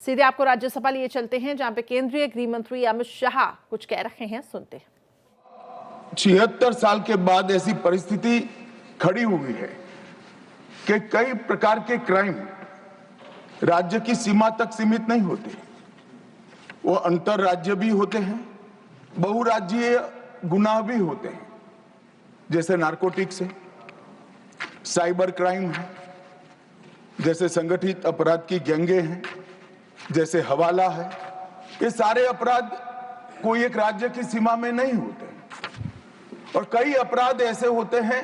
सीधे आपको राज्यसभा लिए चलते हैं, जहां पे केंद्रीय गृह मंत्री अमित शाह कुछ कह रहे हैं, सुनते हैं। 76 साल के बाद ऐसी परिस्थिति खड़ी हुई है कि कई प्रकार के क्राइम राज्य की सीमा तक सीमित नहीं होते, वो अंतरराज्य भी होते हैं, बहुराज्यीय गुनाह भी होते हैं, जैसे नारकोटिक्स है, साइबर क्राइम है, जैसे संगठित अपराध की गैंगे हैं, जैसे हवाला है। ये सारे अपराध कोई एक राज्य की सीमा में नहीं होते और कई अपराध ऐसे होते हैं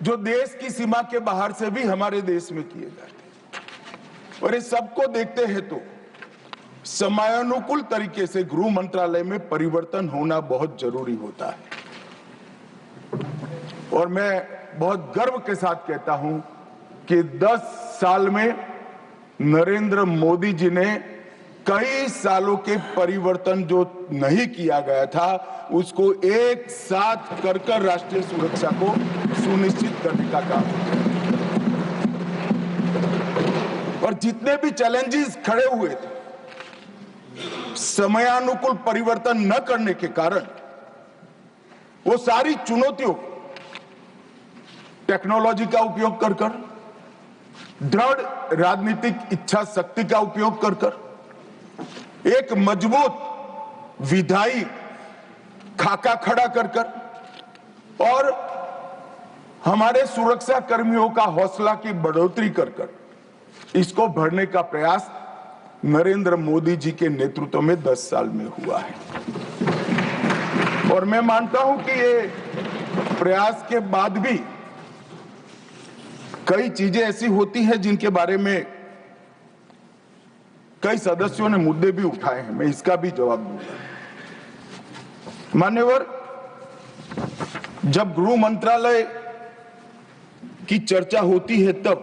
जो देश की सीमा के बाहर से भी हमारे देश में किए जाते हैं। और इस सबको देखते हैं तो समयानुकूल तरीके से गृह मंत्रालय में परिवर्तन होना बहुत जरूरी होता है। और मैं बहुत गर्व के साथ कहता हूं कि 10 साल में नरेंद्र मोदी जी ने कई सालों के परिवर्तन जो नहीं किया गया था उसको एक साथ कर राष्ट्रीय सुरक्षा को सुनिश्चित करने का काम किया। और जितने भी चैलेंजेस खड़े हुए थे, समयानुकूल परिवर्तन न करने के कारण वो सारी चुनौतियों टेक्नोलॉजी का उपयोग कर दृढ़ राजनीतिक इच्छा शक्ति का उपयोग कर एक मजबूत विधायी खाका खड़ा कर और हमारे सुरक्षा कर्मियों का हौसला की बढ़ोतरी कर इसको भरने का प्रयास नरेंद्र मोदी जी के नेतृत्व में 10 साल में हुआ है। और मैं मानता हूं कि ये प्रयास के बाद भी कई चीजें ऐसी होती हैं जिनके बारे में कई सदस्यों ने मुद्दे भी उठाए हैं, मैं इसका भी जवाब दूंगा। मान्यवर, जब गृह मंत्रालय की चर्चा होती है तब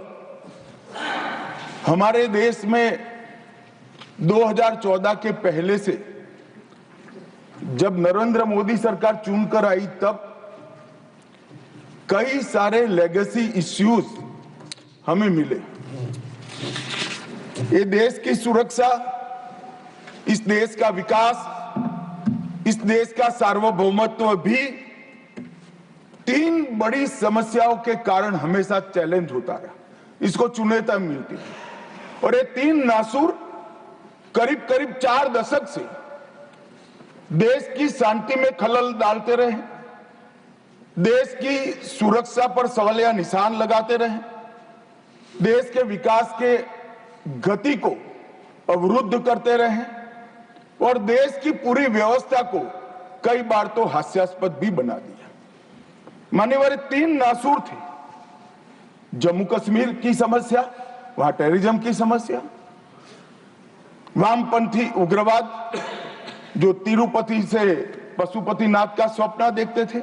हमारे देश में 2014 के पहले से जब नरेंद्र मोदी सरकार चुनकर आई तब कई सारे लेगेसी इश्यूज हमें मिले। ये देश की सुरक्षा, इस देश का विकास, इस देश का सार्वभौमत्व भी 3 बड़ी समस्याओं के कारण हमेशा चैलेंज होता रहा, इसको चुनौतियां मिलती थी। और ये 3 नासूर करीब 4 दशक से देश की शांति में खलल डालते रहे, देश की सुरक्षा पर सवालिया निशान लगाते रहे, देश के विकास के गति को अवरुद्ध करते रहे और देश की पूरी व्यवस्था को कई बार तो हास्यास्पद भी बना दिया। मान्यवर, 3 नासूर थे। जम्मू कश्मीर की समस्या, वहां टेररिज्म की समस्या, वामपंथी उग्रवाद जो तिरुपति से पशुपतिनाथ का स्वप्न देखते थे,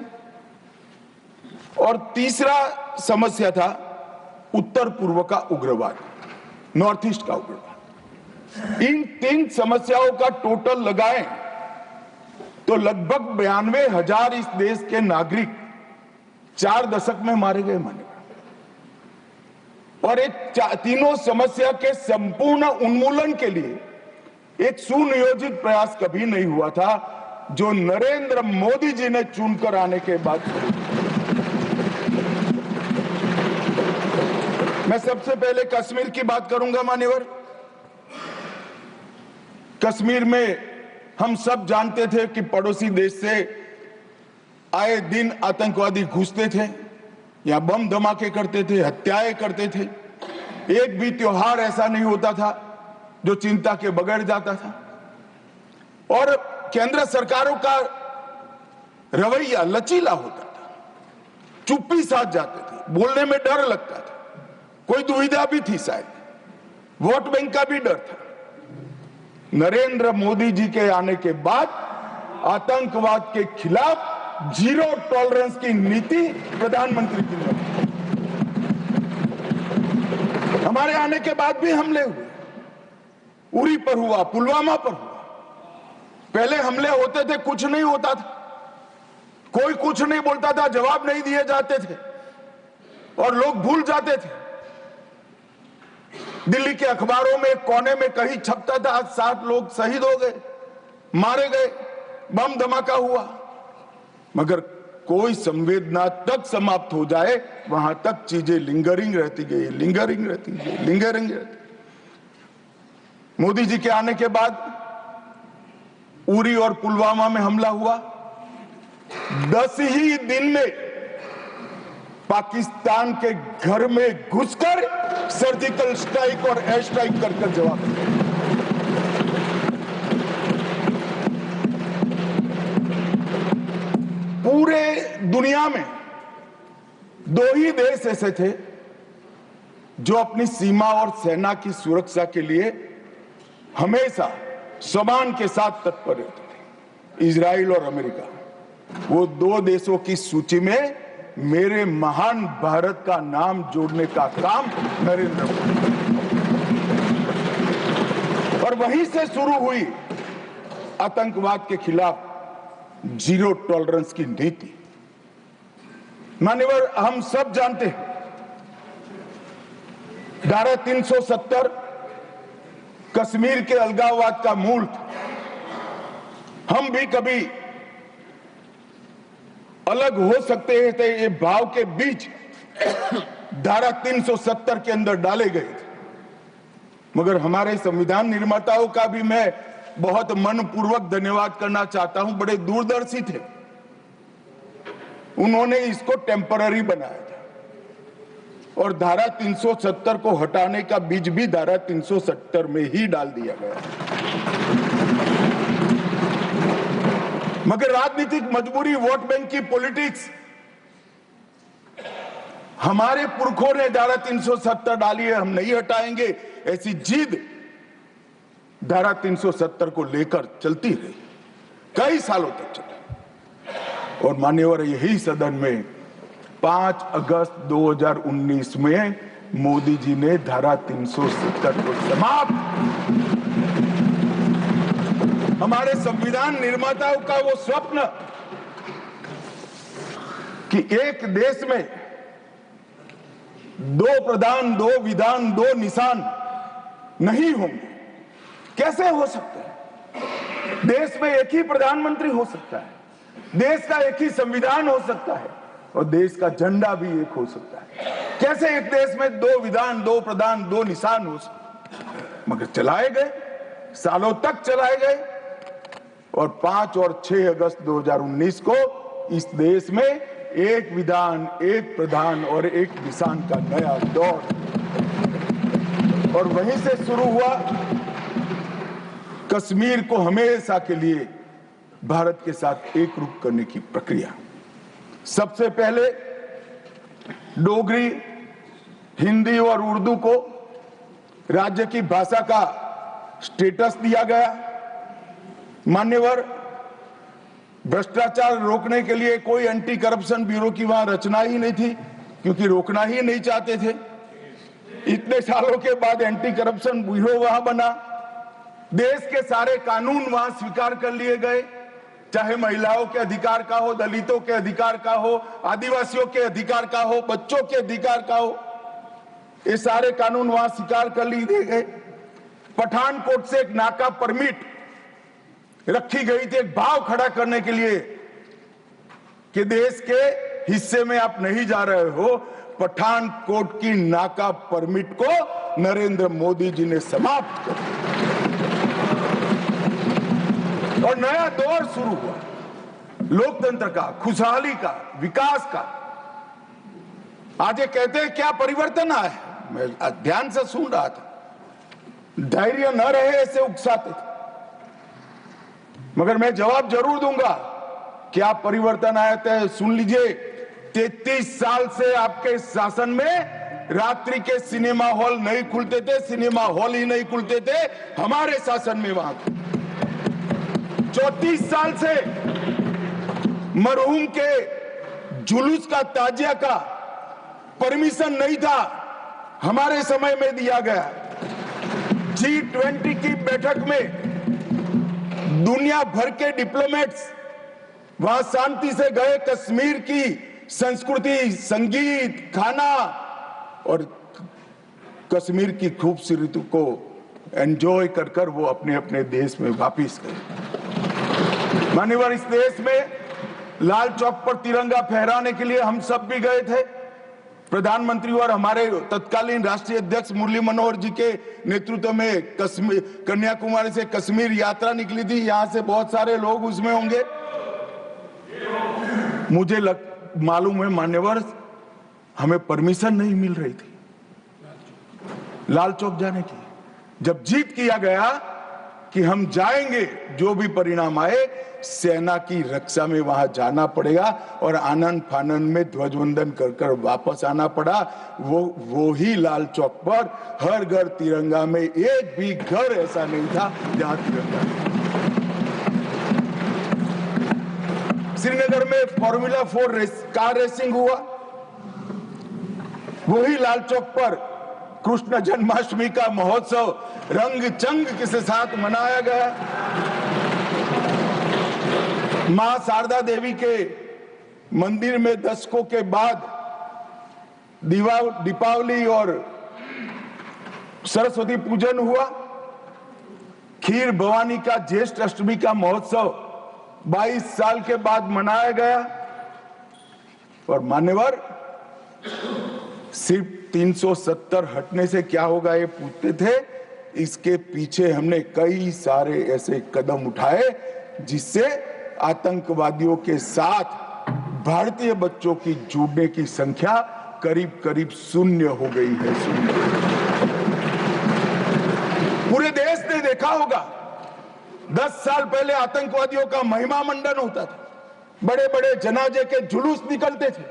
और तीसरा समस्या था उत्तर पूर्व का उग्रवाद, नॉर्थ ईस्ट का उग्रवाद। इन 3 समस्याओं का टोटल लगाएं तो लगभग 92,000 इस देश के नागरिक 4 दशक में मारे गए। माने और एक तीनों समस्या के संपूर्ण उन्मूलन के लिए एक सुनियोजित प्रयास कभी नहीं हुआ था जो नरेंद्र मोदी जी ने चुनकर आने के बाद। मैं सबसे पहले कश्मीर की बात करूंगा। मान्यवर, कश्मीर में हम सब जानते थे कि पड़ोसी देश से आए दिन आतंकवादी घुसते थे, यहां बम धमाके करते थे, हत्याएं करते थे। एक भी त्योहार ऐसा नहीं होता था जो चिंता के बगैर जाता था। और केंद्र सरकारों का रवैया लचीला होता था, चुप्पी साध जाते थे, बोलने में डर लगता था, कोई दुविधा भी थी, शायद वोट बैंक का भी डर था। नरेंद्र मोदी जी के आने के बाद आतंकवाद के खिलाफ 0 टॉलरेंस की नीति प्रधानमंत्री की ने। हमारे आने के बाद भी हमले हुए, उरी पर हुआ, पुलवामा पर हुआ। पहले हमले होते थे, कुछ नहीं होता था, कोई कुछ नहीं बोलता था, जवाब नहीं दिए जाते थे और लोग भूल जाते थे। दिल्ली के अखबारों में कोने में कहीं छपता था, आज 7 लोग शहीद हो गए, मारे गए, बम धमाका हुआ, मगर कोई संवेदना तक समाप्त हो जाए वहां तक चीजें लिंगरिंग रहती गई, लिंगरिंग रहती गई, लिंगरिंग रहती। मोदी जी के आने के बाद उरी और पुलवामा में हमला हुआ, 10 ही दिन में पाकिस्तान के घर में घुसकर सर्जिकल स्ट्राइक और एयर स्ट्राइक कर जवाब दिया। पूरे दुनिया में 2 ही देश ऐसे थे जो अपनी सीमा और सेना की सुरक्षा के लिए हमेशा सम्मान के साथ तत्पर रहते थे, इजराइल और अमेरिका। वो 2 देशों की सूची में मेरे महान भारत का नाम जोड़ने का काम नरेंद्र मोदी, और वहीं से शुरू हुई आतंकवाद के खिलाफ जीरो टॉलरेंस की नीति। मान्यवर, हम सब जानते हैं धारा 370 कश्मीर के अलगाववाद का मूल था। हम भी कभी अलग हो सकते थे, ये भाव के बीच धारा 370 के अंदर डाले गए थे, मगर हमारे संविधान निर्माताओं का भी मैं बहुत मनपूर्वक धन्यवाद करना चाहता हूं। बड़े दूरदर्शी थे, उन्होंने इसको टेम्पररी बनाया था और धारा 370 को हटाने का बीज भी धारा 370 में ही डाल दिया गया। मगर राजनीतिक मजबूरी, वोट बैंक की पॉलिटिक्स, हमारे पुरखों ने धारा 370 डाली है, हम नहीं हटाएंगे, ऐसी जिद धारा 370 को लेकर चलती रही, कई सालों तक चली। और मान्यवर, यही सदन में 5 अगस्त 2019 में मोदी जी ने धारा 370 को समाप्त। हमारे संविधान निर्माताओं का वो स्वप्न कि एक देश में 2 प्रधान, 2 विधान, 2 निशान नहीं होंगे, कैसे हो सकता है? देश में एक ही प्रधानमंत्री हो सकता है, देश का एक ही संविधान हो सकता है और देश का झंडा भी एक हो सकता है। कैसे एक देश में 2 विधान, 2 प्रधान, 2 निशान हो सकते? मगर चलाए गए, सालों तक चलाए गए, और 5 और 6 अगस्त 2019 को इस देश में एक विधान, एक प्रधान और एक निशान का नया दौर, और वहीं से शुरू हुआ कश्मीर को हमेशा के लिए भारत के साथ एक रूप करने की प्रक्रिया। सबसे पहले डोगरी, हिंदी और उर्दू को राज्य की भाषा का स्टेटस दिया गया। मान्यवर, भ्रष्टाचार रोकने के लिए कोई एंटी करप्शन ब्यूरो की वहां रचना ही नहीं थी, क्योंकि रोकना ही नहीं चाहते थे। इतने सालों के बाद एंटी करप्शन ब्यूरो वहां बना। देश के सारे कानून वहां स्वीकार कर लिए गए, चाहे महिलाओं के अधिकार का हो, दलितों के अधिकार का हो, आदिवासियों के अधिकार का हो, बच्चों के अधिकार का हो, ये सारे कानून वहां स्वीकार कर लिए गए। पठानकोट से एक नाका परमिट रखी गई थी, एक भाव खड़ा करने के लिए कि देश के हिस्से में आप नहीं जा रहे हो। पठानकोट की नाका परमिट को नरेंद्र मोदी जी ने समाप्त कर दिया और नया दौर शुरू हुआ, लोकतंत्र का, खुशहाली का, विकास का। आज ये कहते हैं क्या परिवर्तन आया है, मैं ध्यान से सुन रहा था, धैर्य न रहे ऐसे उकसाते थे, मगर मैं जवाब जरूर दूंगा। क्या परिवर्तन आया था, सुन लीजिए। 33 साल से आपके शासन में रात्रि के सिनेमा हॉल नहीं खुलते थे, सिनेमा हॉल ही नहीं खुलते थे हमारे शासन में वहां। 34 साल से मरहूम के जुलूस का, ताजिया का परमिशन नहीं था, हमारे समय में दिया गया। G20 की बैठक में दुनिया भर के डिप्लोमेट्स वहां शांति से गए, कश्मीर की संस्कृति, संगीत, खाना और कश्मीर की खूबसूरती को एंजॉय कर कर वो अपने अपने देश में वापिस गए। मान्यवर, इस देश में लाल चौक पर तिरंगा फहराने के लिए हम सब भी गए थे। प्रधानमंत्री और हमारे तत्कालीन राष्ट्रीय अध्यक्ष मुरली मनोहर जी के नेतृत्व में कन्याकुमारी से कश्मीर यात्रा निकली थी। यहां से बहुत सारे लोग उसमें होंगे। मुझे मालूम है मान्यवर, हमें परमिशन नहीं मिल रही थी लाल चौक जाने की। जब जीत किया गया कि हम जाएंगे, जो भी परिणाम आए, सेना की रक्षा में वहां जाना पड़ेगा और आनंद फानन में ध्वजवंदन कर कर वापस आना पड़ा। वो ही लाल चौक पर हर घर तिरंगा में, एक भी घर ऐसा नहीं था जहां तिरंगा नहीं। श्रीनगर में फॉर्मूला 4 कार रेसिंग हुआ, वही लाल चौक पर कृष्ण जन्माष्टमी का महोत्सव रंग चंग के साथ मनाया गया। मां शारदा देवी के मंदिर में दशकों के बाद दीपावली और सरस्वती पूजन हुआ। खीर भवानी का ज्येष्ठ अष्टमी का महोत्सव 22 साल के बाद मनाया गया। और मान्यवर, सिर्फ 370 हटने से क्या होगा ये पूछते थे। इसके पीछे हमने कई सारे ऐसे कदम उठाए जिससे आतंकवादियों के साथ भारतीय बच्चों की जुड़ने की संख्या करीब करीब शून्य हो गई है। पूरे देश ने देखा होगा, 10 साल पहले आतंकवादियों का महिमा मंडन होता था, बड़े बड़े जनाजे के जुलूस निकलते थे।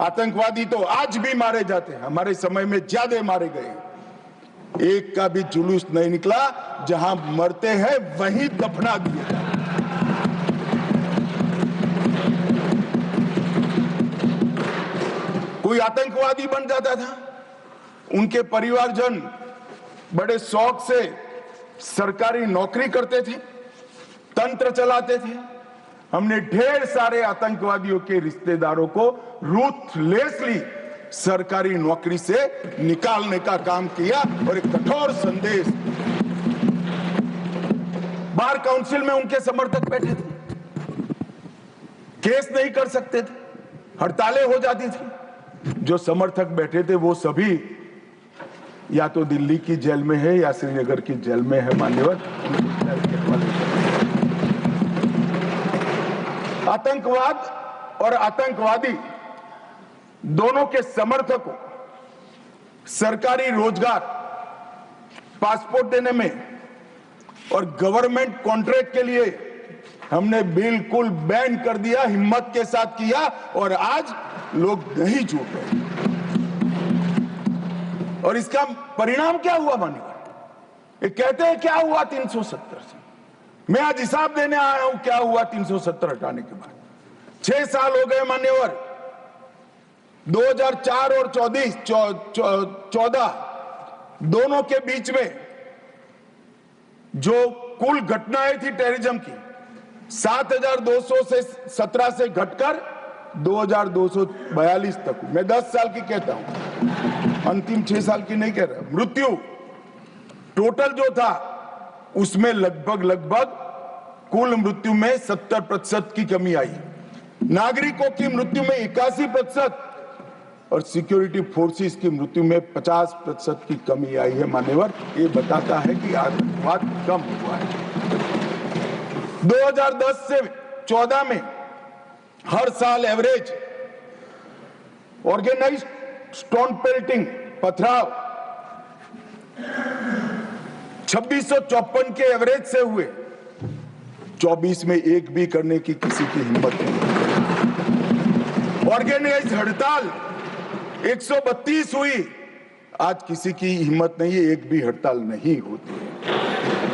आतंकवादी तो आज भी मारे जाते हैं, हमारे समय में ज्यादा मारे गए। एक का भी जुलूस नहीं निकला, जहां मरते हैं वहीं दफना दिए जाते। कोई आतंकवादी बन जाता था, उनके परिवारजन बड़े शौक से सरकारी नौकरी करते थे, तंत्र चलाते थे। हमने ढेर सारे आतंकवादियों के रिश्तेदारों को रूथलेसली सरकारी नौकरी से निकालने का काम किया और एक कठोर संदेश। बार काउंसिल में उनके समर्थक बैठे थे, केस नहीं कर सकते थे, हड़तालें हो जाती थी। जो समर्थक बैठे थे वो सभी या तो दिल्ली की जेल में है या श्रीनगर की जेल में है। मान्यवर, आतंकवाद और आतंकवादी दोनों के समर्थकों सरकारी रोजगार, पासपोर्ट देने में और गवर्नमेंट कॉन्ट्रैक्ट के लिए हमने बिल्कुल बैन कर दिया, हिम्मत के साथ किया और आज लोग नहीं जुड़ रहे। और इसका परिणाम क्या हुआ मान्यवर? ये कहते हैं क्या हुआ 370 से। मैं आज हिसाब देने आया हूं क्या हुआ 370 हटाने के बाद। 6 साल हो गए मान्यवर। 2004 और 14 दोनों के बीच में जो कुल घटनाएं थी टेररिज्म की, 7,200 से 17 से घटकर 2,242 तक। मैं 10 साल की कहता हूं, अंतिम 6 साल की नहीं कह रहा। मृत्यु टोटल जो था उसमें लगभग कुल मृत्यु में 70% की कमी आई। नागरिकों की मृत्यु में 81% और सिक्योरिटी फोर्सेस की मृत्यु में 50% की कमी आई है। मान्यवर, ये बताता है कि आतंकवाद कम हुआ है। 2010 से 14 में हर साल एवरेज ऑर्गेनाइज्ड स्टोन पेल्टिंग, पथराव 2654 के एवरेज से हुए। 24 में एक भी करने की किसी की हिम्मत नहीं। ऑर्गेनाइज्ड हड़ताल 132 हुई, आज किसी की हिम्मत नहीं है, एक भी हड़ताल नहीं होती है।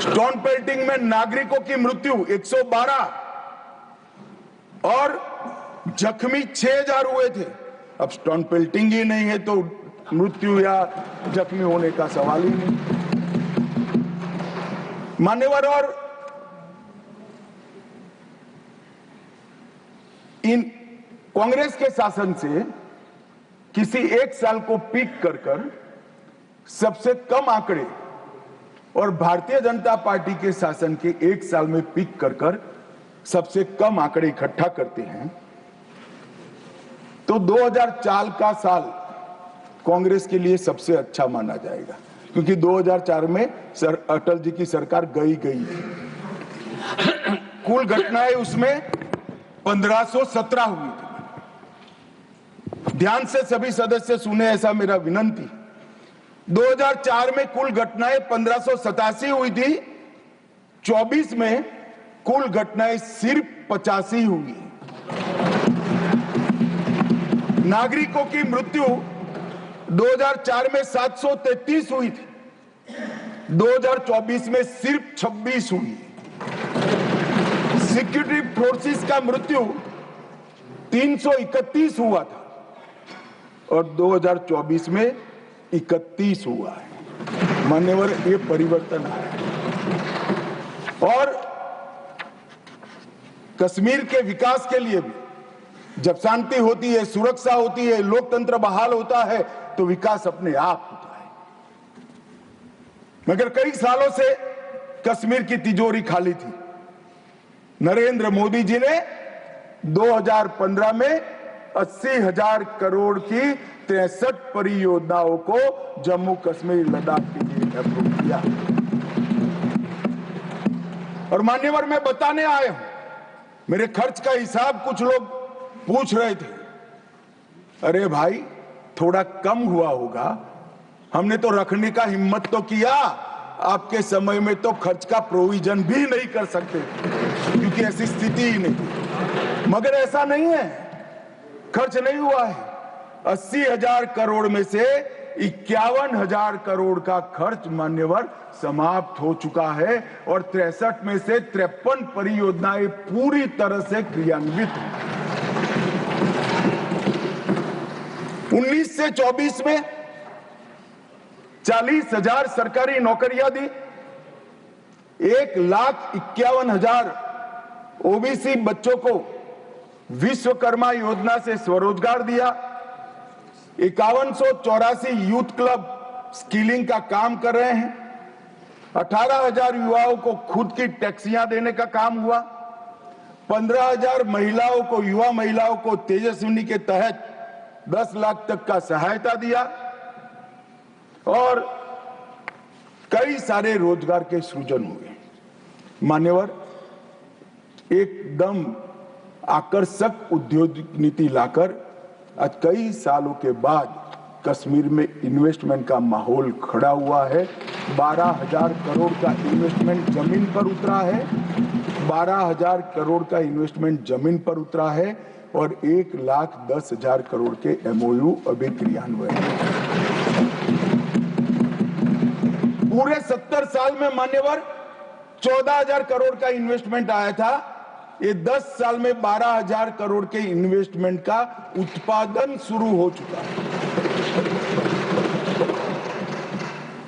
स्टोन पेल्टिंग में नागरिकों की मृत्यु 112 और जख्मी 6000 हुए थे। अब स्टोन पेल्टिंग ही नहीं है तो मृत्यु या जख्मी होने का सवाल ही नहीं। मान्यवर, और इन कांग्रेस के शासन से किसी एक साल को पीक कर सबसे कम आंकड़े और भारतीय जनता पार्टी के शासन के एक साल में पीक कर सबसे कम आंकड़े इकट्ठा करते हैं तो 2004 का साल कांग्रेस के लिए सबसे अच्छा माना जाएगा, क्योंकि 2004 में अटल जी की सरकार गई थी। कुल घटनाएं उसमें 1517 हुई थी। ध्यान से सभी सदस्य सुने, ऐसा मेरा विनंती। 2004 में कुल घटनाएं 1587 हुई थी, 24 में कुल घटनाएं सिर्फ 85 हुई। नागरिकों की मृत्यु 2004 में 733 हुई थी, 2024 में सिर्फ 26 हुई। सिक्योरिटी फोर्सेस का मृत्यु 331 हुआ था और 2024 में 31 हुआ है। मान्यवर, ये परिवर्तन आया है। और कश्मीर के विकास के लिए भी जब शांति होती है, सुरक्षा होती है, लोकतंत्र बहाल होता है तो विकास अपने आप होता है। मगर कई सालों से कश्मीर की तिजोरी खाली थी। नरेंद्र मोदी जी ने 2015 में 80,000 करोड़ की 63 परियोजनाओं को जम्मू कश्मीर लद्दाख के लिए अप्रूव किया। और मान्यवर, मैं बताने आया हूं, मेरे खर्च का हिसाब कुछ लोग पूछ रहे थे, अरे भाई थोड़ा कम हुआ होगा, हमने तो रखने का हिम्मत तो किया, आपके समय में तो खर्च का प्रोविजन भी नहीं कर सकते क्योंकि ऐसी स्थिति ही नहीं थी। मगर ऐसा नहीं है, खर्च नहीं हुआ है। 80,000 करोड़ में से 51,000 करोड़ का खर्च मान्यवर समाप्त हो चुका है और 63 में से 53 परियोजनाएं पूरी तरह से क्रियान्वित हैं। 19 से 24 में 40,000 सरकारी नौकरियां दी, 1,51,000 ओबीसी बच्चों को विश्वकर्मा योजना से स्वरोजगार दिया, 5184 यूथ क्लब स्किलिंग का काम कर रहे हैं, 18,000 युवाओं को खुद की टैक्सियां देने का काम हुआ, 15,000 महिलाओं को, युवा महिलाओं को तेजस्विनी के तहत 10 लाख तक का सहायता दिया और कई सारे रोजगार के सृजन हुए। मान्यवर, एकदम आकर्षक उद्योग नीति लाकर आज कई सालों के बाद कश्मीर में इन्वेस्टमेंट का माहौल खड़ा हुआ है। 12,000 करोड़ का इन्वेस्टमेंट जमीन पर उतरा है, 12,000 करोड़ का इन्वेस्टमेंट जमीन पर उतरा है और 1,10,000 करोड़ के MOU अभी क्रियान्वयन है। पूरे 70 साल में मान्यवर 14,000 करोड़ का इन्वेस्टमेंट आया था, ये 10 साल में 12,000 करोड़ के इन्वेस्टमेंट का उत्पादन शुरू हो चुका है।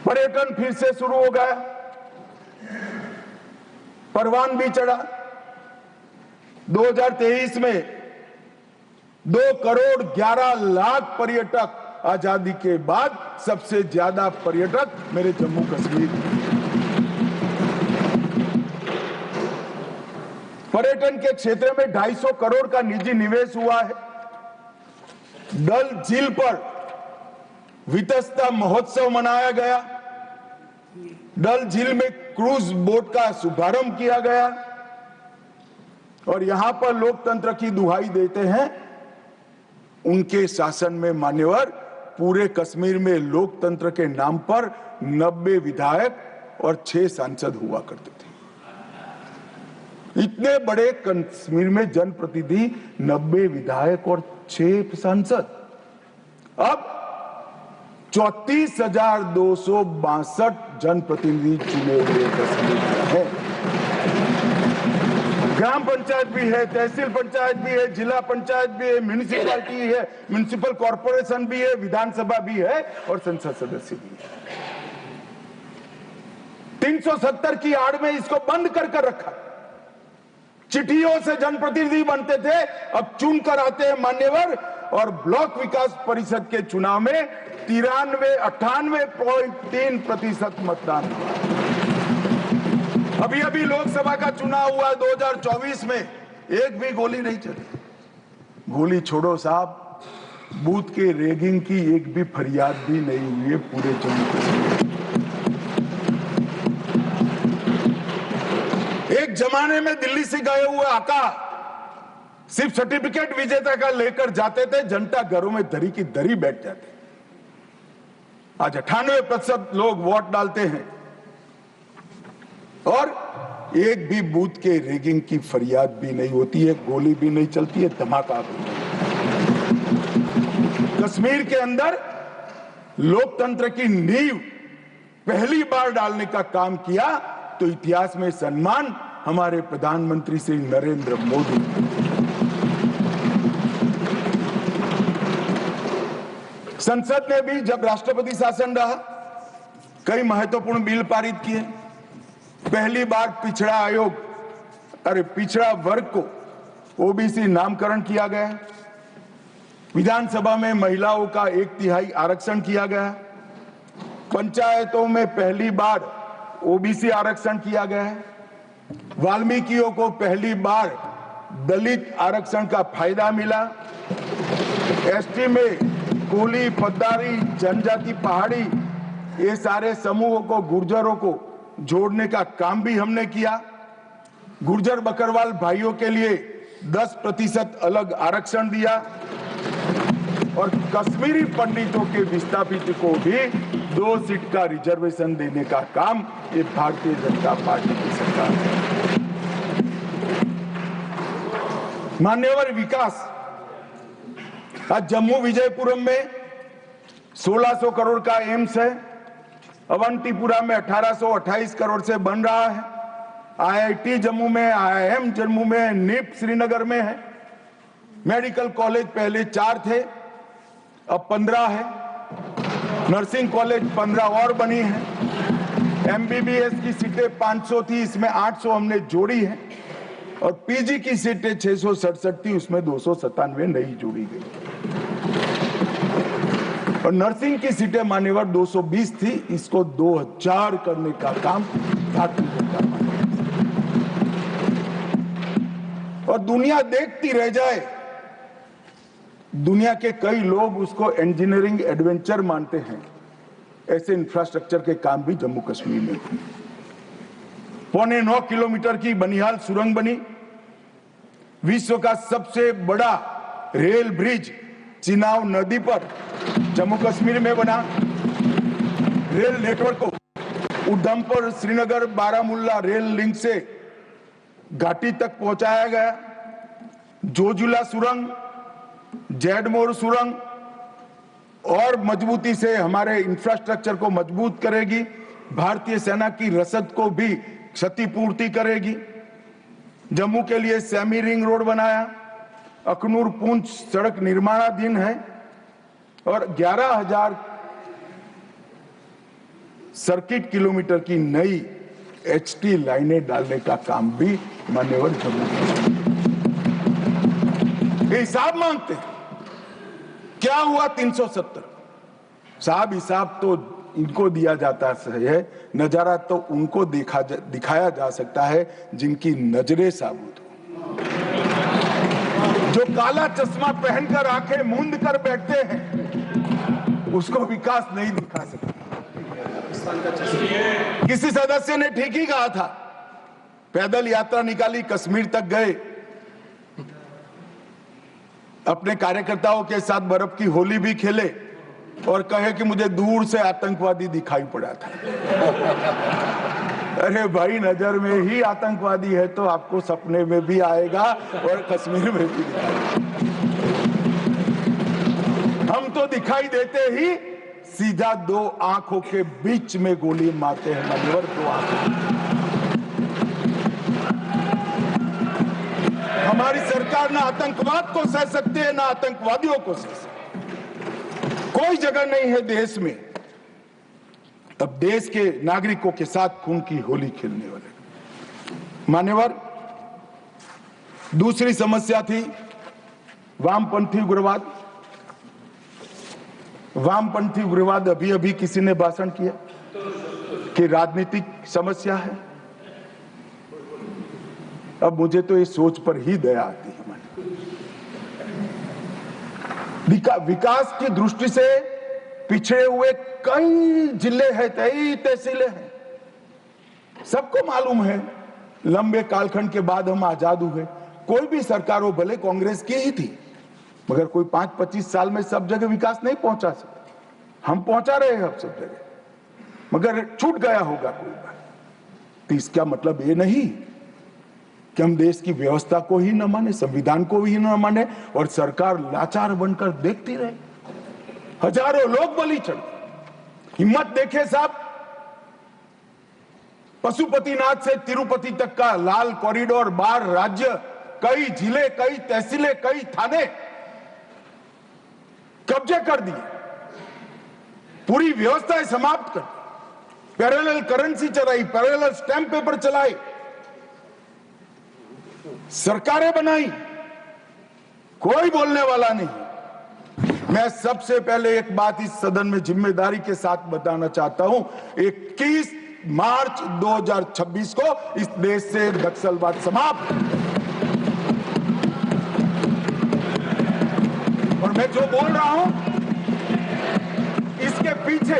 पर्यटन फिर से शुरू हो गया, परवान भी चढ़ा। 2023 में 2 करोड़ 11 लाख पर्यटक, आजादी के बाद सबसे ज्यादा पर्यटक मेरे जम्मू कश्मीर। पर्यटन के क्षेत्र में 250 करोड़ का निजी निवेश हुआ है। डल झील पर वितस्ता महोत्सव मनाया गया, डल झील में क्रूज बोट का शुभारंभ किया गया और यहां पर लोकतंत्र की दुहाई देते हैं। उनके शासन में मान्यवर पूरे कश्मीर में लोकतंत्र के नाम पर 90 विधायक और 6 सांसद हुआ करते थे। इतने बड़े कश्मीर में जनप्रतिनिधि, 90 विधायक और 6 सांसद। अब 34,262 जनप्रतिनिधि चुने हुए कश्मीर में हैं। ग्राम पंचायत भी है, तहसील पंचायत भी है, जिला पंचायत भी है, म्यूनिसिपैलिटी है, म्यूनिसिपल कॉर्पोरेशन भी है, विधानसभा भी है और संसद सदस्य भी है। 370 की आड़ में इसको बंद कर रखा। चिट्ठियों से जनप्रतिनिधि बनते थे, अब चुनकर आते हैं मान्यवर। और ब्लॉक विकास परिषद के चुनाव में 98.3% मतदान हुआ। अभी अभी लोकसभा का चुनाव हुआ 2024 में, एक भी गोली नहीं चली। गोली छोड़ो साहब, बूथ के रैगिंग की एक भी फरियाद भी नहीं हुई है पूरे जम्मू कश्मीर। एक जमाने में दिल्ली से गए हुए आका सिर्फ सर्टिफिकेट विजेता का लेकर जाते थे, जनता घरों में दरी की दरी बैठ जाते। आज 98% लोग वोट डालते हैं और एक भी बूथ के रैगिंग की फरियाद भी नहीं होती है, गोली भी नहीं चलती है, धमाका भी नहीं। कश्मीर के अंदर लोकतंत्र की नींव पहली बार डालने का काम किया तो इतिहास में सम्मान हमारे प्रधानमंत्री श्री नरेंद्र मोदी। संसद ने भी जब राष्ट्रपति शासन रहा कई महत्वपूर्ण बिल पारित किए। पहली बार पिछड़ा वर्ग को ओबीसी नामकरण किया गया। विधानसभा में महिलाओं का 1/3 आरक्षण किया गया। पंचायतों में पहली बार ओबीसी आरक्षण किया गया है। वाल्मीकियों को पहली बार दलित आरक्षण का फायदा मिला। एसटी में कोली, पद्दारी, जनजाति, पहाड़ी ये सारे समूहों को, गुर्जरों को जोड़ने का काम भी हमने किया। गुर्जर बकरवाल भाइयों के लिए 10% अलग आरक्षण दिया और कश्मीरी पंडितों के विस्थापित को भी 2 सीट का रिजर्वेशन देने का काम ये भारतीय जनता पार्टी की सरकार है। मान्यवर विकास, आज जम्मू विजयपुरम में 1600 करोड़ का एम्स है। अवंतीपुरा में 1828 करोड़ से बन रहा है। आईआईटी जम्मू में, आईआईएम जम्मू में, निप श्रीनगर में है। मेडिकल कॉलेज पहले 4 थे, अब 15 है। नर्सिंग कॉलेज 15 और बनी है। एमबीबीएस की सीटें 500 थी, इसमें 800 हमने जोड़ी है और पीजी की सीटें 667 थी, उसमें 297 नई जोड़ी गई। और नर्सिंग की सीटें मान्यवर 220 थी, इसको 2000 करने का काम भारतीय जनता पार्टी। और दुनिया देखती रह जाए। दुनिया के कई लोग उसको इंजीनियरिंग एडवेंचर मानते हैं। ऐसे इंफ्रास्ट्रक्चर के काम भी जम्मू कश्मीर में हुए। 9.25 किलोमीटर की बनिहाल सुरंग बनी। विश्व का सबसे बड़ा रेल ब्रिज चिनाब नदी पर जम्मू कश्मीर में बना। रेल नेटवर्क को उधमपुर, श्रीनगर, बारामुल्ला रेल लिंक से घाटी तक पहुंचाया गया। जोजिला सुरंग, जैडमोर सुरंग और मजबूती से हमारे इंफ्रास्ट्रक्चर को मजबूत करेगी। भारतीय सेना की रसद को भी क्षतिपूर्ति करेगी। जम्मू के लिए सेमी रिंग रोड बनाया। अखनूर पुंछ सड़क निर्माणाधीन है और 11,000 सर्किट किलोमीटर की नई एचटी लाइनें डालने का काम भी मान्यवर जम्मू कश्मीर। हिसाब मांगते हैं क्या हुआ 370 साहब, हिसाब तो इनको दिया जाता है, नजारा तो उनको दिखाया जा सकता है जिनकी नजरें साबुत हो। जो काला चश्मा पहनकर आंखें मूंद कर बैठते हैं उसको विकास नहीं दिखा सकते। किसी सदस्य ने ठीक ही कहा था, पैदल यात्रा निकाली, कश्मीर तक गए, अपने कार्यकर्ताओं के साथ बर्फ की होली भी खेले और कहे कि मुझे दूर से आतंकवादी दिखाई पड़ा था। अरे भाई, नजर में ही आतंकवादी है तो आपको सपने में भी आएगा और कश्मीर में भी दिखाएगा। हम तो दिखाई देते ही सीधा 2 आंखों के बीच में गोली मारते हैं। मान्यवर, 2 आंखों। हमारी सरकार ना आतंकवाद को सह सकती है ना आतंकवादियों को सह सकती। कोई जगह नहीं है देश में अब देश के नागरिकों के साथ खून की होली खेलने वाले। मान्यवर, दूसरी समस्या थी वामपंथी उग्रवाद। वामपंथी विवाद अभी अभी किसी ने भाषण किया कि राजनीतिक समस्या है। अब मुझे तो ये सोच पर ही दया आती है। विकास की दृष्टि से पिछड़े हुए कई जिले हैं, कई तहसीलें हैं। सबको मालूम है लंबे कालखंड के बाद हम आजाद हुए। कोई भी सरकार हो, भले कांग्रेस की ही थी, मगर कोई 5-25 साल में सब जगह विकास नहीं पहुंचा सकते। हम पहुंचा रहे हैं अब सब जगह, मगर छूट गया होगा कोई बार। तो इसका मतलब ये नहीं कि हम देश की व्यवस्था को ही न माने, संविधान को ही न माने और सरकार लाचार बनकर देखती रहे। हजारों लोग बलि चढ़े। हिम्मत देखे साहब, पशुपतिनाथ से तिरुपति तक का लाल कॉरिडोर, 12 राज्य, कई जिले, कई तहसीलें, कई थाने कब्जे कर दिए, पूरी व्यवस्था समाप्त कर दी, पैरेलल करेंसी चलाई, पैरेलल स्टैंप पेपर चलाए, सरकारें बनाई, कोई बोलने वाला नहीं। मैं सबसे पहले एक बात इस सदन में जिम्मेदारी के साथ बताना चाहता हूं, 21 मार्च 2026 को इस देश से नक्सलवाद समाप्त। और मैं जो बोल रहा हूं इसके पीछे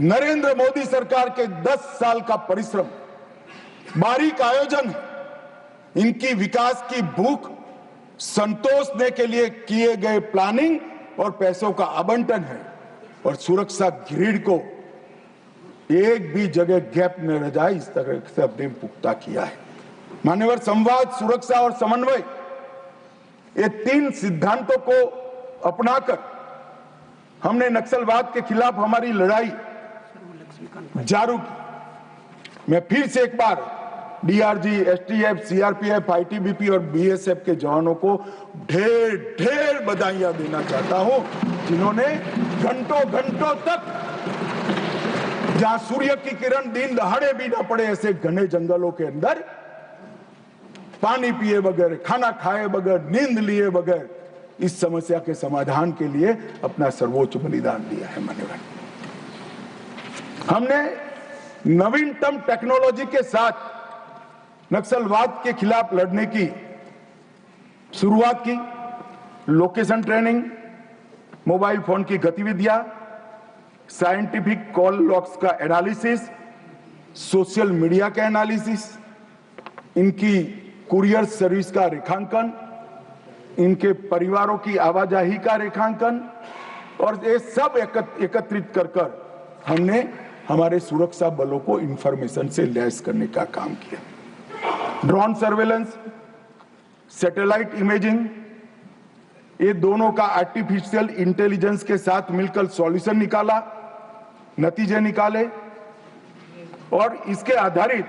नरेंद्र मोदी सरकार के 10 साल का परिश्रम, बारीक आयोजन, इनकी विकास की भूख संतोषने के लिए किए गए प्लानिंग और पैसों का आवंटन है। और सुरक्षा ग्रिड को एक भी जगह गैप न रह जाए, इस तरह से हमने पुख्ता किया है। मान्यवर, संवाद, सुरक्षा और समन्वय, ये 3 सिद्धांतों को अपनाकर हमने नक्सलवाद के खिलाफ हमारी लड़ाई जारी की। मैं फिर से एक बार डीआरजी, एसटीएफ, सीआरपीएफ, आईटीबीपी और बीएसएफ के जवानों को ढेर ढेर बधाइयां देना चाहता हूं, जिन्होंने घंटों घंटों तक, जहां सूर्य की किरण दिन दहाड़े भी ना पड़े, ऐसे घने जंगलों के अंदर पानी पिए बगैर, खाना खाए बगैर, नींद लिए बगैर इस समस्या के समाधान के लिए अपना सर्वोच्च बलिदान दिया है। मान्यवर, हमने नवीनतम टेक्नोलॉजी के साथ नक्सलवाद के खिलाफ लड़ने की शुरुआत की। लोकेशन ट्रेनिंग, मोबाइल फोन की गतिविधियां, साइंटिफिक कॉल लॉग्स का एनालिसिस, सोशल मीडिया का एनालिसिस, इनकी कुरियर सर्विस का रेखांकन, इनके परिवारों की आवाजाही का रेखांकन, और ये सब एकत्रित कर हमने हमारे सुरक्षा बलों को इंफॉर्मेशन से लैस करने का काम किया। ड्रोन सर्वेलेंस, सैटेलाइट इमेजिंग, ये दोनों का आर्टिफिशियल इंटेलिजेंस के साथ मिलकर सॉल्यूशन निकाला, नतीजे निकाले, और इसके आधारित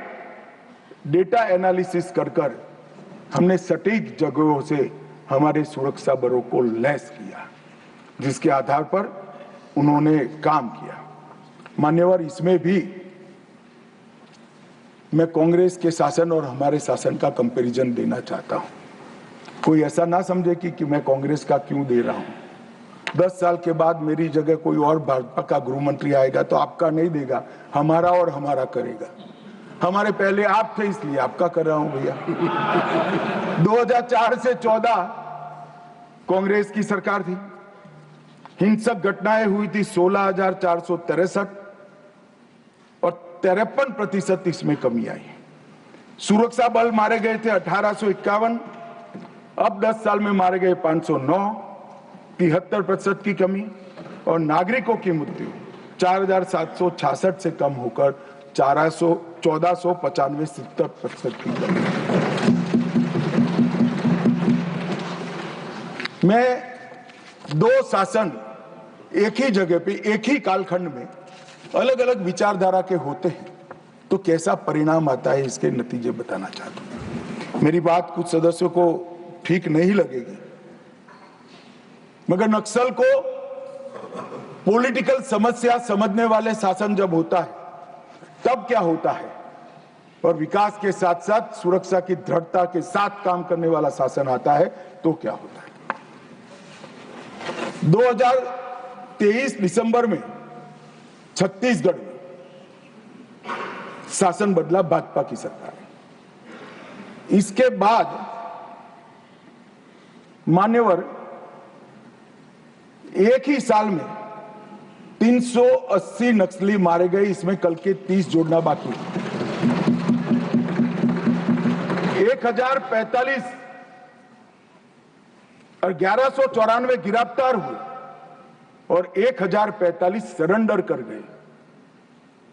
डेटा एनालिसिस कर हमने सटीक जगहों से हमारे सुरक्षा बलों को लैस किया, जिसके आधार पर उन्होंने काम किया। मान्यवर, इसमें भी मैं कांग्रेस के शासन और हमारे शासन का कंपैरिजन देना चाहता हूं। कोई ऐसा ना समझे कि मैं कांग्रेस का क्यों दे रहा हूं। 10 साल के बाद मेरी जगह कोई और भाजपा का गृह मंत्री आएगा तो आपका नहीं देगा, हमारा और हमारा करेगा। हमारे पहले आप थे इसलिए आपका कर रहा हूं भैया। 2004 से 14 कांग्रेस की सरकार थी, हिंसक घटनाएं हुई थी 16,463 और 53% इसमें कमी आई। सुरक्षा बल मारे गए थे 1851, अब 10 साल में मारे गए 509, 73% की कमी, और नागरिकों की मृत्यु 4,766 से कम होकर 1495, 70% की कमी। मैं 2 शासन एक ही जगह पे, एक ही कालखंड में अलग अलग विचारधारा के होते हैं तो कैसा परिणाम आता है, इसके नतीजे बताना चाहता हूं। मेरी बात कुछ सदस्यों को ठीक नहीं लगेगी, मगर नक्सल को पॉलिटिकल समस्या समझने वाले शासन जब होता है तब क्या होता है, और विकास के साथ साथ सुरक्षा की दृढ़ता के साथ काम करने वाला शासन आता है तो क्या होता है। 2023 दिसंबर में छत्तीसगढ़ में शासन बदला, भाजपा की सरकार। इसके बाद मान्यवर एक ही साल में 380 नक्सली मारे गए, इसमें कल के 30 जोड़ना बाकी। 1045 और 1194 गिरफ्तार हुए और 1045 सरेंडर कर गए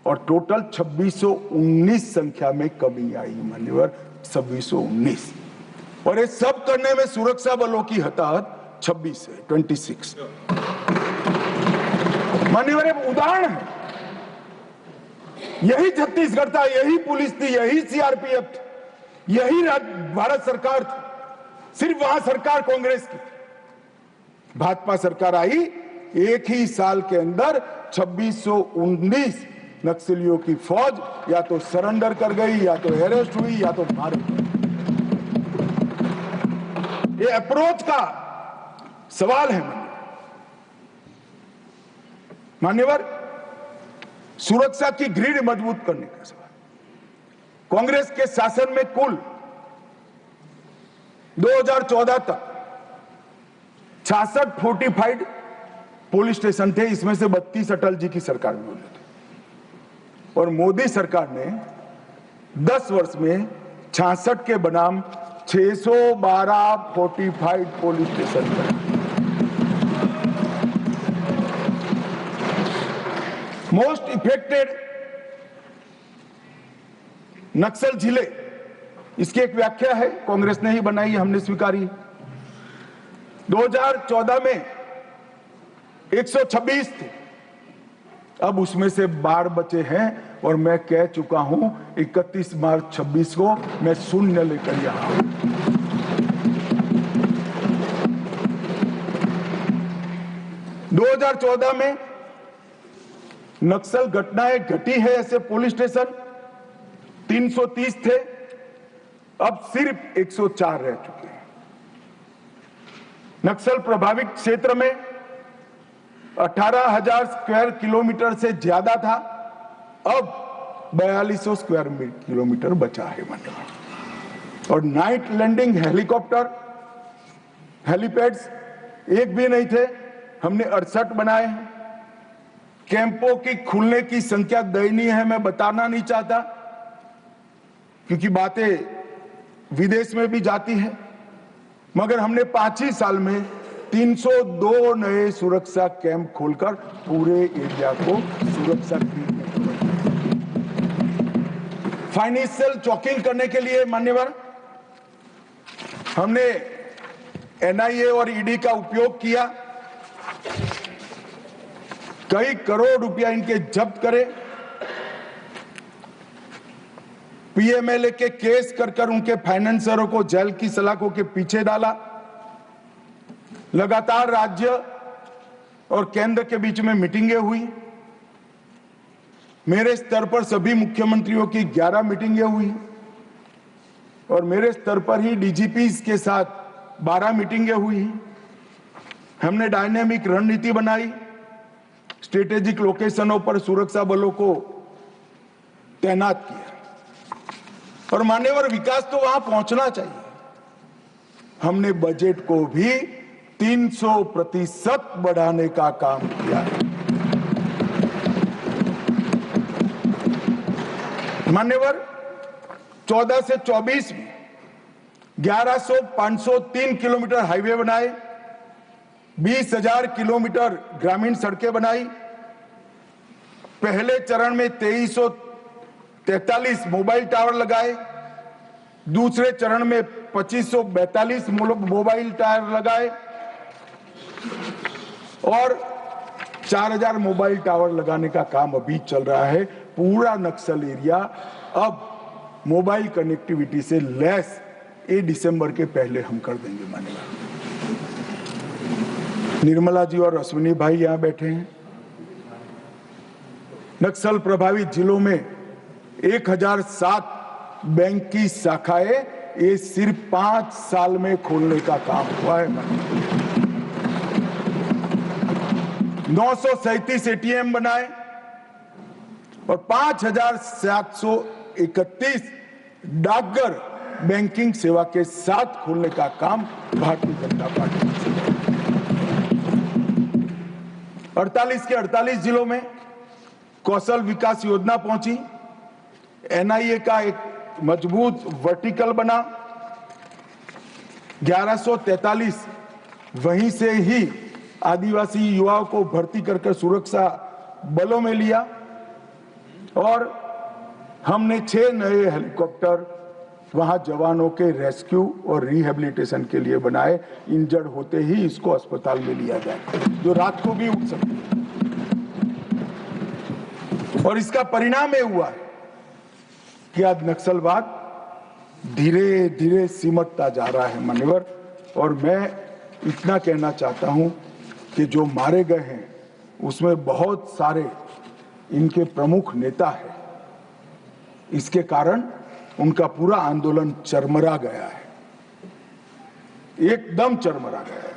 और टोटल 2619 संख्या में कमी आई मान्यवर, 2619। और ये सब करने में सुरक्षा बलों की हताहत 26 है, 26। मान्यवर एक उदाहरण है, यही छत्तीसगढ़ था, यही पुलिस थी, यही सीआरपीएफ, यही भारत सरकार थी। सिर्फ वहां सरकार कांग्रेस की थी। भाजपा सरकार आई, एक ही साल के अंदर 2619 नक्सलियों की फौज या तो सरेंडर कर गई, या तो अरेस्ट हुई, या तो मार गई। ये अप्रोच का सवाल है मान्यवर, सुरक्षा की ग्रिड मजबूत करने का सवाल। कांग्रेस के शासन में कुल 2014 तक 66 फोर्टिफाइड पुलिस स्टेशन थे, इसमें से 32 अटल जी की सरकार में बने थे। और मोदी सरकार ने 10 वर्ष में 66 के बनाम 612 फोर्टिफाइड पुलिस स्टेशन बनाए। मोस्ट इफेक्टेड नक्सल जिले, इसकी एक व्याख्या है, कांग्रेस ने ही बनाई, हमने स्वीकारी। 2014 में 126 थे, अब उसमें से 12 बचे हैं और मैं कह चुका हूं 31 मार्च 26 को मैं शून्य लेकर यहां हूं। दो 2014 में नक्सल घटनाएं घटी है ऐसे पुलिस स्टेशन 330 थे, अब सिर्फ 104 रह चुके हैं। नक्सल प्रभावित क्षेत्र में 18,000 स्क्वायर किलोमीटर से ज्यादा था, अब 4200 स्क्वायर किलोमीटर बचा है मान्यवर। और नाइट लैंडिंग हेलीकॉप्टर, हेलीपैड्स एक भी नहीं थे, हमने 68 बनाए हैं। कैंपों की खुलने की संख्या दयनीय है, मैं बताना नहीं चाहता क्योंकि बातें विदेश में भी जाती है, मगर हमने 5 ही साल में 302 नए सुरक्षा कैंप खोलकर पूरे एरिया को सुरक्षा दी। फाइनेंशियल चॉकिंग करने के लिए मान्यवर हमने एनआईए और ईडी का उपयोग किया, कई करोड़ रुपया इनके जब्त करे, पीएमएलए के केस कर उनके फाइनेंसरों को जेल की सलाखों के पीछे डाला। लगातार राज्य और केंद्र के बीच में मीटिंगें हुई, मेरे स्तर पर सभी मुख्यमंत्रियों की 11 मीटिंगें हुई और मेरे स्तर पर ही डीजीपीज के साथ 12 मीटिंगें हुई। हमने डायनेमिक रणनीति बनाई, स्ट्रेटेजिक लोकेशनों पर सुरक्षा बलों को तैनात किया और मान्यवर विकास तो वहां पहुंचना चाहिए। हमने बजट को भी 300% बढ़ाने का काम किया है। मान्यवर 14 से 24 में 11,503 किलोमीटर हाईवे बनाए, 20,000 किलोमीटर ग्रामीण सड़कें बनाई। पहले चरण में 2343 मोबाइल टावर लगाए, दूसरे चरण में 2542 मोबाइल टावर लगाए और 4000 मोबाइल टावर लगाने का काम अभी चल रहा है। पूरा नक्सल एरिया अब मोबाइल कनेक्टिविटी से लैस ये दिसंबर के पहले हम कर देंगे मान्यवर। निर्मला जी और अश्विनी भाई यहां बैठे हैं। नक्सल प्रभावित जिलों में 1007 बैंक की शाखाएं ये सिर्फ 5 साल में खोलने का काम हुआ है। 937 एटीएम बनाए और 5,731 डाकघर बैंकिंग सेवा के साथ खोलने का काम भारतीय जनता पार्टी ने किया। 48 के 48 जिलों में कौशल विकास योजना पहुंची, एनआईए का एक मजबूत वर्टिकल बना, 1143 वहीं से ही आदिवासी युवाओं को भर्ती करके सुरक्षा बलों में लिया और हमने 6 नए हेलीकॉप्टर वहां जवानों के रेस्क्यू और रिहेबिलिटेशन के लिए बनाए। इंजर्ड होते ही इसको अस्पताल में लिया जाए, जो रात को भी उठ सकते। और इसका परिणाम ये हुआ है कि आज नक्सलवाद धीरे धीरे सिमटता जा रहा है मान्यवर। और मैं इतना कहना चाहता हूं कि जो मारे गए हैं उसमें बहुत सारे इनके प्रमुख नेता हैं। इसके कारण उनका पूरा आंदोलन चरमरा गया है, एकदम चरमरा गया है।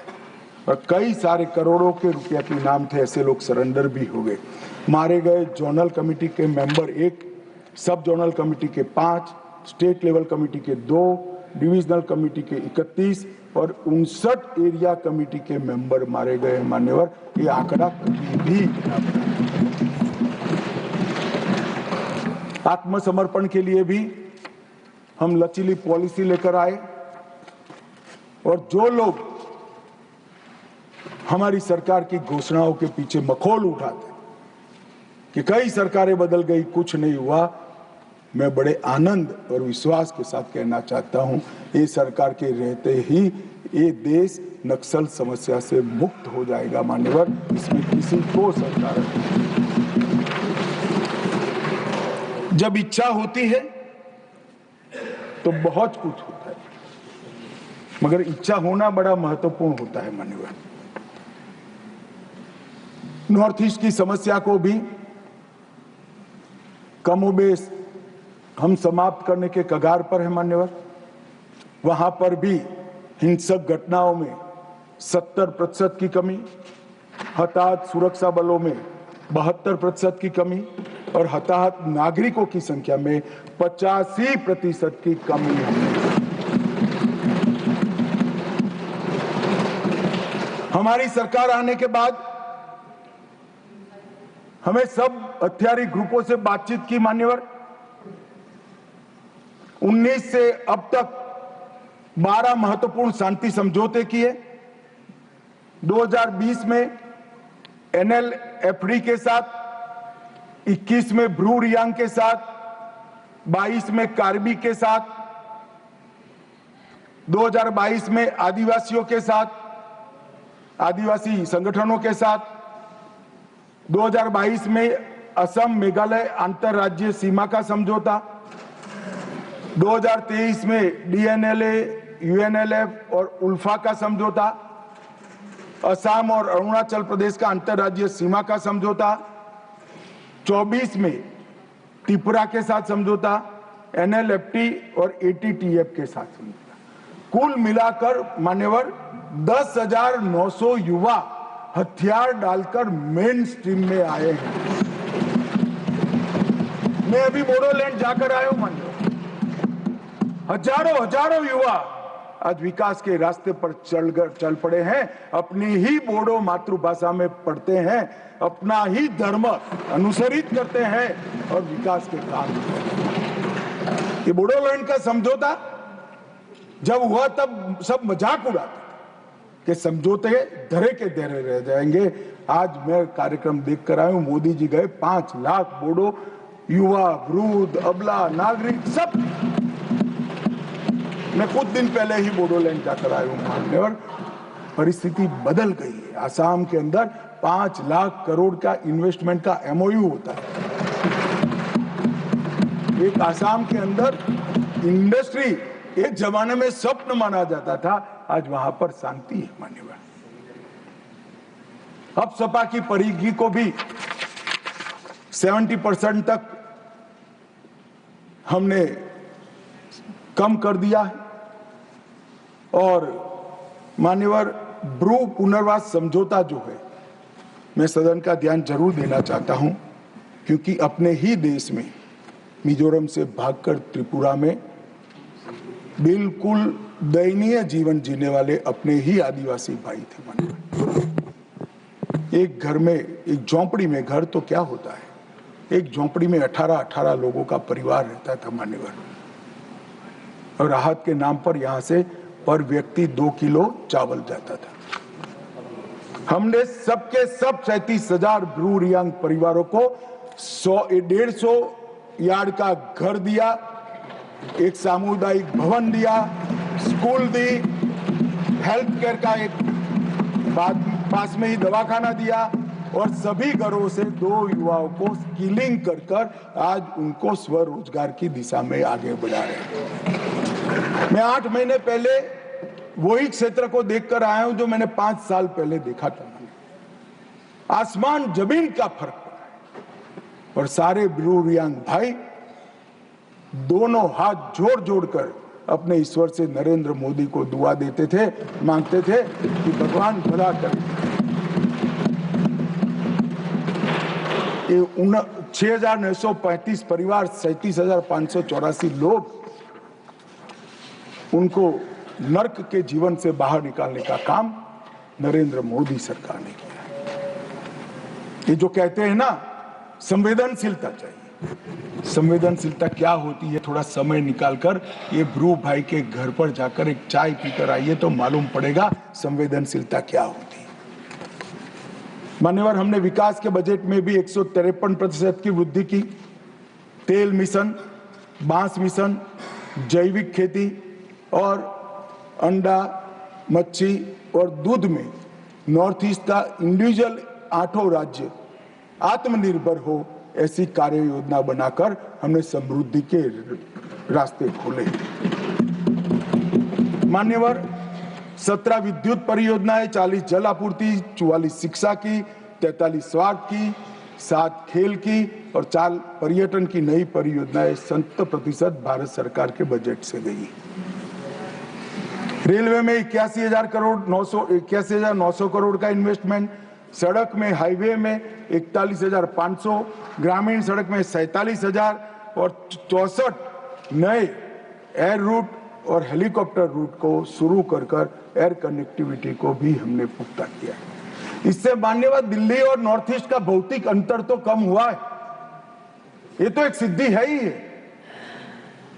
और कई सारे करोड़ों के रुपया के इनाम थे, ऐसे लोग सरेंडर भी हो गए। मारे गए जोनल कमेटी के मेंबर 1, सब जोनल कमेटी के 5, स्टेट लेवल कमेटी के 2, डिविजनल कमेटी के 31 और 59 एरिया कमेटी के मेंबर मारे गए मान्यवर। ये आंकड़ा कभी भी आत्मसमर्पण के लिए भी हम लचीली पॉलिसी लेकर आए और जो लोग हमारी सरकार की घोषणाओं के पीछे मखौल उठाते कि कई सरकारें बदल गई, कुछ नहीं हुआ, मैं बड़े आनंद और विश्वास के साथ कहना चाहता हूं, ये सरकार के रहते ही ये देश नक्सल समस्या से मुक्त हो जाएगा मान्यवर। इसमें किसी को सरकार जब इच्छा होती है तो बहुत कुछ होता है, मगर इच्छा होना बड़ा महत्वपूर्ण होता है मान्यवर। नॉर्थ ईस्ट की समस्या को भी कमोबेश हम समाप्त करने के कगार पर है मान्यवर। वहां पर भी हिंसक घटनाओं में 70% की कमी, हताहत सुरक्षा बलों में 72% की कमी और हताहत नागरिकों की संख्या में 85% की कमी हमने। हमारी सरकार आने के बाद हमें सब हथियारी ग्रुपों से बातचीत की मान्यवर। 19 से अब तक 12 महत्वपूर्ण शांति समझौते किए। 2020 में NLFD के साथ, 21 में ब्रू रियांग के साथ, 22 में कार्बी के साथ, 2022 में आदिवासियों के साथ, आदिवासी संगठनों के साथ, 2022 में असम मेघालय अंतरराज्यीय सीमा का समझौता, 2023 में DNLA, UNLF और उल्फा का समझौता, असम और अरुणाचल प्रदेश का अंतरराज्यीय सीमा का समझौता, 24 में त्रिपुरा के साथ समझौता, NLFT और ATTF के साथ समझौता। कुल मिलाकर मान्यवर 10,900 युवा हथियार डालकर मेन स्ट्रीम में आए हैं। मैं अभी बोडोलैंड जाकर आया हूं मान्यवर। हजारों युवा आज विकास के रास्ते पर चल पड़े हैं, अपनी ही बोडो मातृभाषा में पढ़ते हैं, अपना ही धर्म अनुसरित करते हैं और विकास के काम करते हैं। ये बोडोलैंड का समझौता जब हुआ तब सब मजाक उड़ाते कि समझौते धरे के धरे रह जाएंगे। आज मैं कार्यक्रम देखकर आया हूं, मोदी जी गए, 5 लाख बोडो युवा, वृद्ध, अबला, नागरिक सब। मैं कुछ दिन पहले ही बोडोलैंड जाकर आया हूं मान्यवर। परिस्थिति बदल गई है। आसाम के अंदर 5 लाख करोड़ का इन्वेस्टमेंट का MOU होता है। एक आसाम के अंदर इंडस्ट्री एक जमाने में स्वप्न माना जाता था, आज वहां पर शांति है मान्यवर। अब सपा की परिधि को भी 70% तक हमने कम कर दिया है और मान्यवर ब्रू पुनर्वास समझौता जो है मैं सदन का ध्यान जरूर देना चाहता हूं, क्योंकि अपने ही देश में मिजोरम से भागकर त्रिपुरा में बिल्कुल दयनीय जीवन जीने वाले अपने ही आदिवासी भाई थे। एक घर में, एक झोंपड़ी में, घर तो क्या होता है, एक झोंपड़ी में 18 लोगों का परिवार रहता था मान्यवर, और राहत के नाम पर यहां से पर व्यक्ति 2 किलो चावल जाता था। हमने सबके सब 37,000 ब्रू रियांग परिवारों को 150 यार्ड का घर दिया, एक सामुदायिक भवन दिया, स्कूल दी, हेल्थ केयर का एक पास में ही दवाखाना दिया, और सभी घरों से 2 युवाओं को स्किलिंग कर आज उनको स्वरोजगार की दिशा में आगे बढ़ा रहे हैं। मैं 8 महीने पहले वही क्षेत्र को देखकर आया हूं जो मैंने 5 साल पहले देखा था। आसमान जमीन का फर्क पड़ा है, और सारे ब्रू रियांग भाई दोनों हाथ जोड़ जोड़कर अपने ईश्वर से नरेंद्र मोदी को दुआ देते थे, मांगते थे कि भगवान भला करे। 6,935 परिवार, 37,584 लोग, उनको नर्क के जीवन से बाहर निकालने का काम नरेंद्र मोदी सरकार ने किया। ये जो कहते हैं ना, संवेदनशीलता चाहिए। संवेदनशीलता क्या होती है, थोड़ा समय निकालकर ये ब्रू भाई के घर पर जाकर एक चाय पीकर आइए तो मालूम पड़ेगा संवेदनशीलता क्या होती है। मान्यवर, हमने विकास के बजट में भी 153% की वृद्धि की। तेल मिशन, बांस मिशन, जैविक खेती और अंडा, मच्छी और दूध में नॉर्थ ईस्ट का इंडिविजुअल 8 राज्य आत्मनिर्भर हो, ऐसी कार्य योजना बनाकर हमने समृद्धि के रास्ते खोले। मान्यवर, 17 विद्युत परियोजनाएं, 40 जल आपूर्ति, 44 शिक्षा की, 43 स्वास्थ्य की, 7 खेल की और 4 पर्यटन की नई परियोजनाएं 100% भारत सरकार के बजट से गई। रेलवे में 81,900 करोड़ का इन्वेस्टमेंट, सड़क में, हाईवे में 41,500, ग्रामीण सड़क में 47,000 और 64 नए एयर रूट और हेलीकॉप्टर रूट को शुरू कर एयर कनेक्टिविटी को भी हमने पुख्ता किया। इससे मान्यवर दिल्ली और नॉर्थ ईस्ट का भौतिक अंतर तो कम हुआ है, ये तो एक सिद्धि है ही है,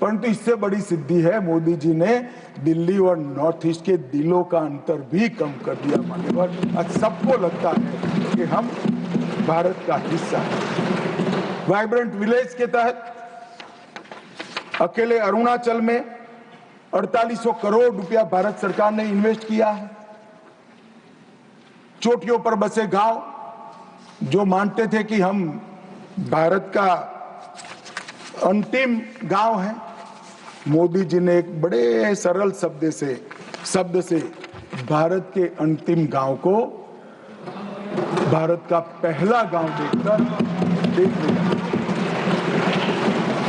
परंतु इससे बड़ी सिद्धि है मोदी जी ने दिल्ली और नॉर्थ ईस्ट के दिलों का अंतर भी कम कर दिया मान्यवर। आज सबको लगता है कि हम भारत का हिस्सा हैं। वाइब्रेंट विलेज के तहत अकेले अरुणाचल में 4800 करोड़ रुपया भारत सरकार ने इन्वेस्ट किया है। चोटियों पर बसे गांव जो मानते थे कि हम भारत का अंतिम गांव है, मोदी जी ने एक बड़े सरल शब्द से भारत के अंतिम गांव को भारत का पहला गांव देख लिया।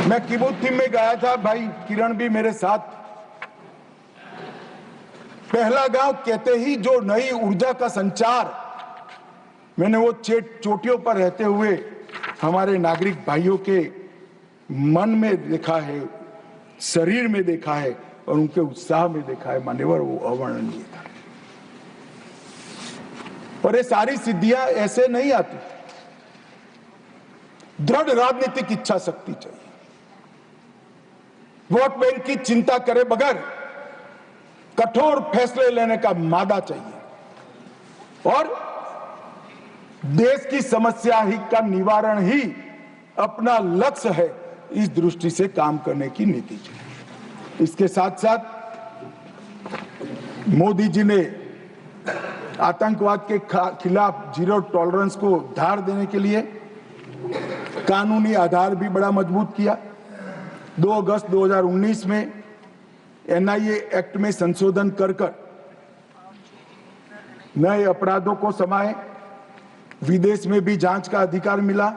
मैं किबुत्ज में गया था, भाई किरण भी मेरे साथ। पहला गांव कहते ही जो नई ऊर्जा का संचार मैंने वो चोटियों पर रहते हुए हमारे नागरिक भाइयों के मन में देखा है, शरीर में देखा है और उनके उत्साह में देखा है मान्यवर, वो अवर्णनीय था। और ये सारी सिद्धियां ऐसे नहीं आती, दृढ़ राजनीतिक इच्छा शक्ति चाहिए। वोट बैंक की चिंता करे बगैर कठोर फैसले लेने का मादा चाहिए, और देश की समस्या ही का निवारण ही अपना लक्ष्य है, इस दृष्टि से काम करने की नीति चाहिए। इसके साथ साथ मोदी जी ने आतंकवाद के खिलाफ जीरो टॉलरेंस को धार देने के लिए कानूनी आधार भी बड़ा मजबूत किया। 2 अगस्त 2019 में एनआईए एक्ट में संशोधन कर नए अपराधों को समाये, विदेश में भी जांच का अधिकार मिला,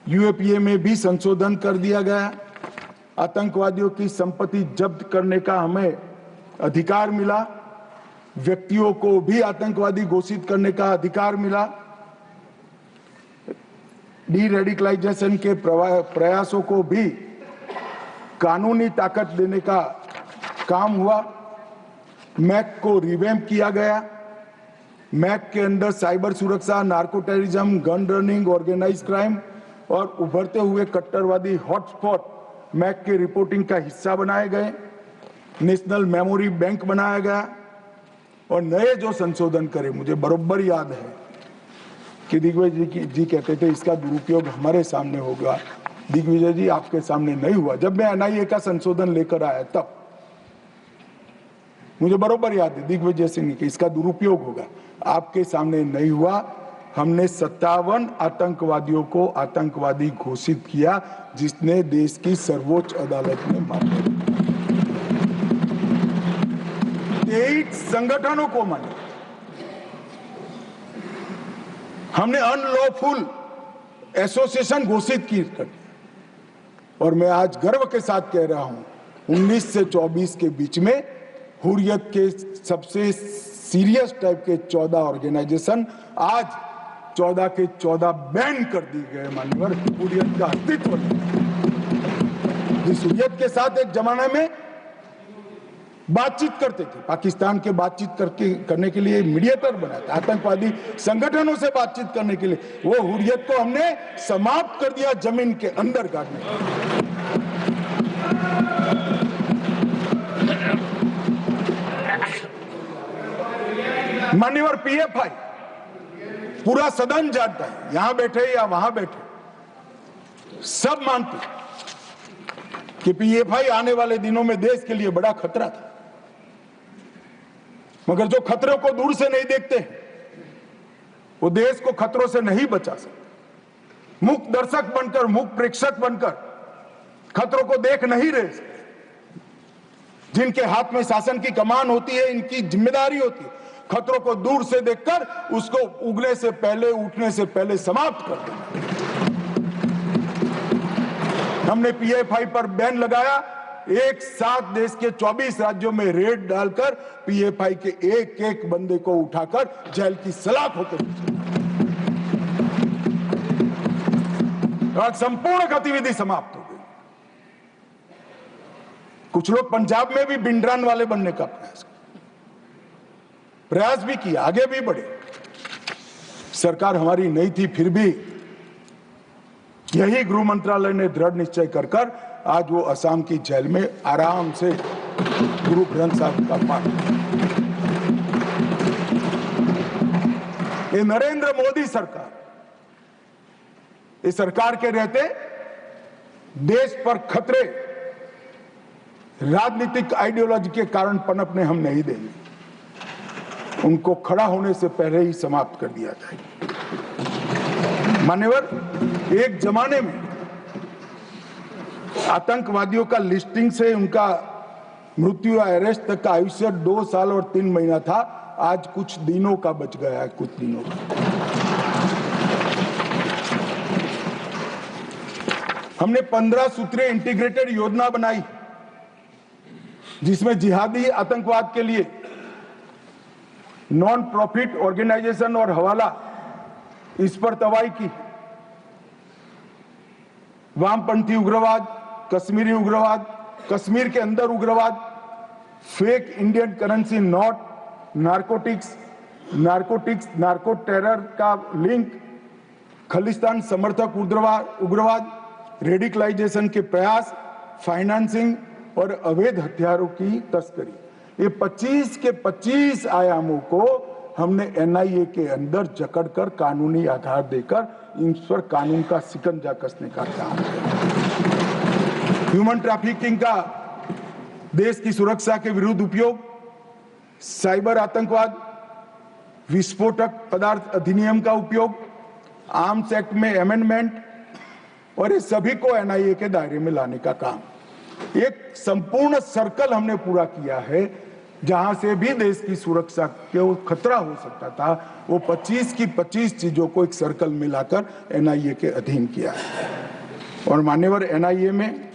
यूएपीए में भी संशोधन कर दिया गया, आतंकवादियों की संपत्ति जब्त करने का हमें अधिकार मिला, व्यक्तियों को भी आतंकवादी घोषित करने का अधिकार मिला, डी रेडिकलाइजेशन के प्रयासों को भी कानूनी ताकत देने का काम हुआ। मैक को रिवैम्प किया गया। मैक के अंदर साइबर सुरक्षा, narco terrorism, gun running, organise crime और उभरते हुए कट्टरवादी हॉटस्पॉट मैक के रिपोर्टिंग का हिस्सा बनाए गए। नेशनल मेमोरी बैंक बनाया गया और नए जो संशोधन करे, मुझे बरोबर याद है कि दिग्विजय जी कहते थे इसका दुरुपयोग हमारे सामने होगा। दिग्विजय जी, आपके सामने नहीं हुआ। जब मैं एनआईए का संशोधन लेकर आया तब मुझे बरोबर याद है दिग्विजय सिंह ने कि इसका दुरुपयोग होगा। आपके सामने नहीं हुआ। हमने 57 आतंकवादियों को आतंकवादी घोषित किया, जिसने देश की सर्वोच्च अदालत में माना। 23 संगठनों को माना। हमने अनलॉफुल एसोसिएशन घोषित की और मैं आज गर्व के साथ कह रहा हूं 19 से 24 के बीच में हुर्रियत के सबसे सीरियस टाइप के 14 ऑर्गेनाइजेशन आज 14 के 14 बैन कर दिए गए। मान्यवर, हुर्रियत का अस्तित्व जिस हुर्रियत के साथ एक जमाने में बातचीत करते थे, पाकिस्तान के बातचीत करने के लिए मीडिएटर बनाया था, आतंकवादी संगठनों से बातचीत करने के लिए, वो हुर्रियत को हमने समाप्त कर दिया जमीन के अंदर गाड़ने। मान्यवर, पीएफआई पूरा सदन जानता है, यहां बैठे या वहां बैठे सब मानते कि पीएफआई आने वाले दिनों में देश के लिए बड़ा खतरा था। मगर जो खतरों को दूर से नहीं देखते वो देश को खतरों से नहीं बचा सकते। मुक्त दर्शक बनकर, मुक्त प्रेक्षक बनकर खतरों को देख नहीं रहे। जिनके हाथ में शासन की कमान होती है, इनकी जिम्मेदारी होती है खतरों को दूर से देखकर उसको उगने से पहले, उठने से पहले समाप्त कर देना। हमने पीएफआई पर बैन लगाया। एक साथ देश के 24 राज्यों में रेड डालकर पीएफआई के एक एक बंदे को उठाकर जेल की सलाखों के और संपूर्ण गतिविधि समाप्त हो गई। कुछ लोग पंजाब में भी बिंडरान वाले बनने का प्रयास भी किया, आगे भी बढ़े। सरकार हमारी नहीं थी, फिर भी यही गृह मंत्रालय ने दृढ़ निश्चय कर आज वो असम की जेल में आराम से गुरु ग्रंथ साहब का पाठ। ये नरेंद्र मोदी सरकार, इस सरकार के रहते देश पर खतरे राजनीतिक आइडियोलॉजी के कारण पनपने हम नहीं देंगे। उनको खड़ा होने से पहले ही समाप्त कर दिया जाए। मान्यवर, एक जमाने में आतंकवादियों का लिस्टिंग से उनका मृत्यु या अरेस्ट तक का आयुष्य 2 साल और 3 महीना था। आज कुछ दिनों का बच गया है, कुछ दिनों का। हमने 15 सूत्रीय इंटीग्रेटेड योजना बनाई जिसमें जिहादी आतंकवाद के लिए नॉन प्रॉफिट ऑर्गेनाइजेशन और हवाला, इस पर तवाई की। वामपंथी उग्रवाद, कश्मीरी उग्रवाद, कश्मीर के अंदर उग्रवाद, fake Indian currency note, narcotics, narco terror का लिंक, खालिस्तान समर्थक उग्रवाद, रेडिकलाइजेशन के प्रयास, फाइनेंसिंग और अवैध हथियारों की तस्करी। ये 25 के 25 आयामों को हमने एनआईए के अंदर जकड़कर कानूनी आधार देकर इन पर कानून का शिकंजा कसने का काम किया। ह्यूमन ट्रैफिकिंग का देश की सुरक्षा के विरुद्ध उपयोग, साइबर आतंकवाद, विस्फोटक पदार्थ अधिनियम का उपयोग, आर्म्स एक्ट में अमेंडमेंट और ये सभी को एनआईए के दायरे में लाने का काम। एक संपूर्ण सर्कल हमने पूरा किया है। जहां से भी देश की सुरक्षा को खतरा हो सकता था, वो 25 की 25 चीजों को एक सर्कल में लाकर एनआईए के अधीन किया है। और मान्यवर, एनआईए में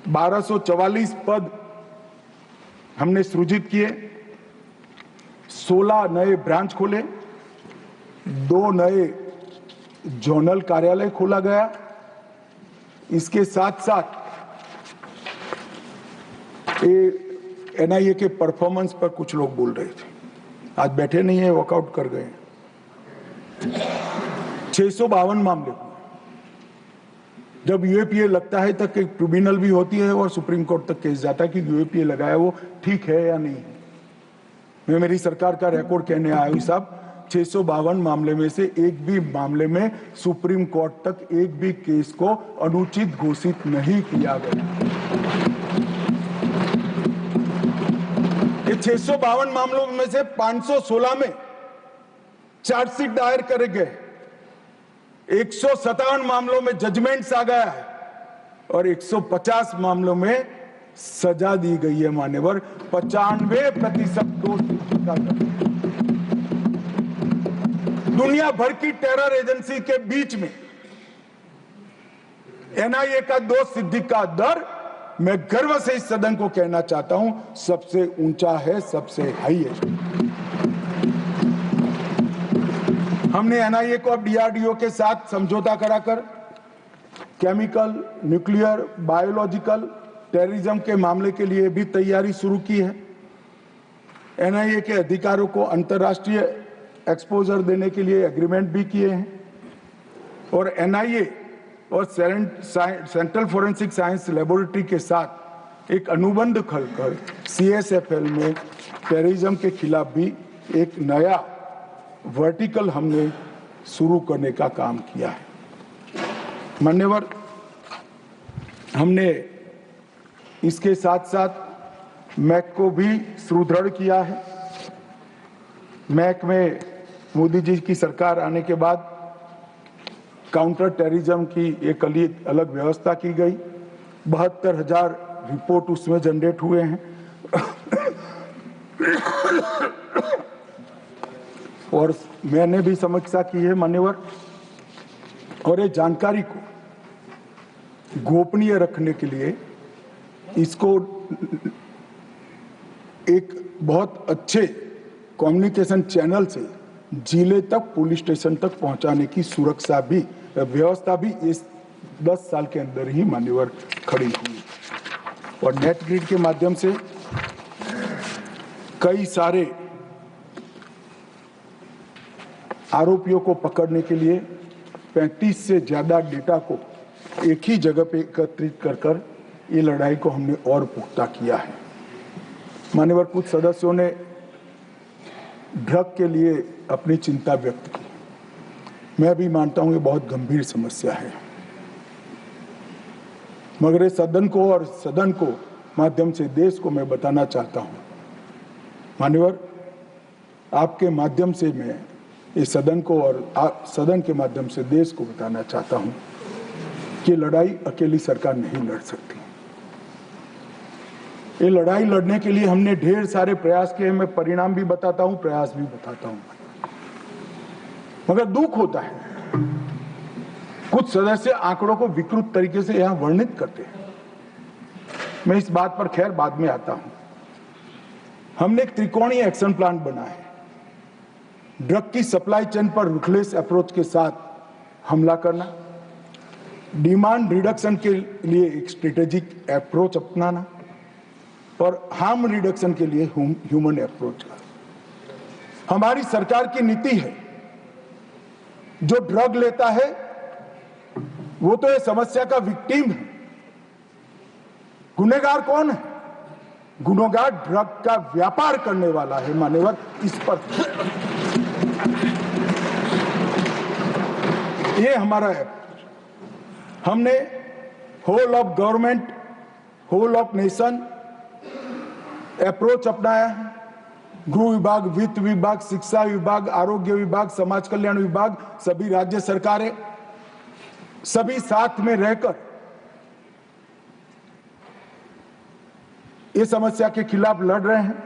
1244 पद हमने सृजित किए, 16 नए ब्रांच खोले, 2 नए जोनल कार्यालय खोला गया। इसके साथ साथ एनआईए के परफॉर्मेंस पर कुछ लोग बोल रहे थे, आज बैठे नहीं है, वॉकआउट कर गए। 652 मामले हुए। जब यूएपीए लगता है तक एक ट्रिब्यूनल भी होती है और सुप्रीम कोर्ट तक केस जाता है कि यूएपीए लगाया वो ठीक है या नहीं। मैं मेरी सरकार का रिकॉर्ड कहने आया हूं साहब, 652 मामले में से एक भी मामले में सुप्रीम कोर्ट तक एक भी केस को अनुचित घोषित नहीं किया गया। ये 652 मामलों में से 516 में चार्जशीट दायर करे गए, 157 मामलों में जजमेंट्स आ गया है और 150 मामलों में सजा दी गई है। मान्यवर 95% दोष दुनिया भर की टेरर एजेंसी के बीच में एनआईए का दोष सिद्धि का दर, मैं गर्व से इस सदन को कहना चाहता हूं, सबसे ऊंचा है, सबसे हाई है। हमने एनआईए को अब डीआरडीओ के साथ समझौता कराकर केमिकल, न्यूक्लियर, बायोलॉजिकल, टेररिज्म के मामले के लिए भी तैयारी शुरू की है। एनआईए के अधिकारों को अंतर्राष्ट्रीय एक्सपोजर देने के लिए एग्रीमेंट भी किए हैं और एनआईए और सेंट्रल फॉरेंसिक साइंस लेबोरेटरी के साथ एक अनुबंध खोलकर सीएसएफएल में टेररिज्म के खिलाफ भी एक नया वर्टिकल हमने शुरू करने का काम किया है। मान्यवर, हमने इसके साथ साथ मैक को भी सुदृढ़ किया है। मैक में मोदी जी की सरकार आने के बाद काउंटर टेररिज्म की एक अलग व्यवस्था की गई। 72,000 रिपोर्ट उसमें जनरेट हुए हैं और मैंने भी समीक्षा की है मान्यवर, और ये जानकारी को गोपनीय रखने के लिए इसको एक बहुत अच्छे कम्युनिकेशन चैनल से जिले तक, पुलिस स्टेशन तक पहुंचाने की सुरक्षा भी, व्यवस्था भी इस 10 साल के अंदर ही मान्यवर खड़ी हुई। और नेट ग्रिड के माध्यम से कई सारे आरोपियों को पकड़ने के लिए 35 से ज्यादा डेटा को एक ही जगह पे एकत्रित कर ये लड़ाई को हमने और पुख्ता किया है। मान्यवर, कुछ सदस्यों ने ड्रग के लिए अपनी चिंता व्यक्त की। मैं भी मानता हूं ये बहुत गंभीर समस्या है, मगर इस सदन को और सदन को माध्यम से देश को मैं बताना चाहता हूं, मान्यवर, आपके माध्यम से मैं इस सदन को और सदन के माध्यम से देश को बताना चाहता हूं कि लड़ाई अकेली सरकार नहीं लड़ सकती। ये लड़ाई लड़ने के लिए हमने ढेर सारे प्रयास किए। मैं परिणाम भी बताता हूं, प्रयास भी बताता हूं, मगर दुख होता है कुछ सदस्य आंकड़ों को विकृत तरीके से यहां वर्णित करते हैं। मैं इस बात पर खैर बाद में आता हूं। हमने एक त्रिकोणीय एक्शन प्लान बनाया है। ड्रग की सप्लाई चेन पर रुथलेस अप्रोच के साथ हमला करना, डिमांड रिडक्शन के लिए एक स्ट्रेटेजिक अप्रोच अपनाना और हार्म रिडक्शन के लिए ह्यूमन अप्रोच का। हमारी सरकार की नीति है, जो ड्रग लेता है वो तो ये समस्या का विक्टिम है। गुनहगार कौन है? गुनहगार ड्रग का व्यापार करने वाला है। मान्यवर, इस पर ये हमारा है। हमने whole of government, whole of nation approach अपनाया है। गृह विभाग, वित्त विभाग, शिक्षा विभाग, आरोग्य विभाग, समाज कल्याण विभाग, सभी राज्य सरकारें, सभी साथ में रहकर इस समस्या के खिलाफ लड़ रहे हैं।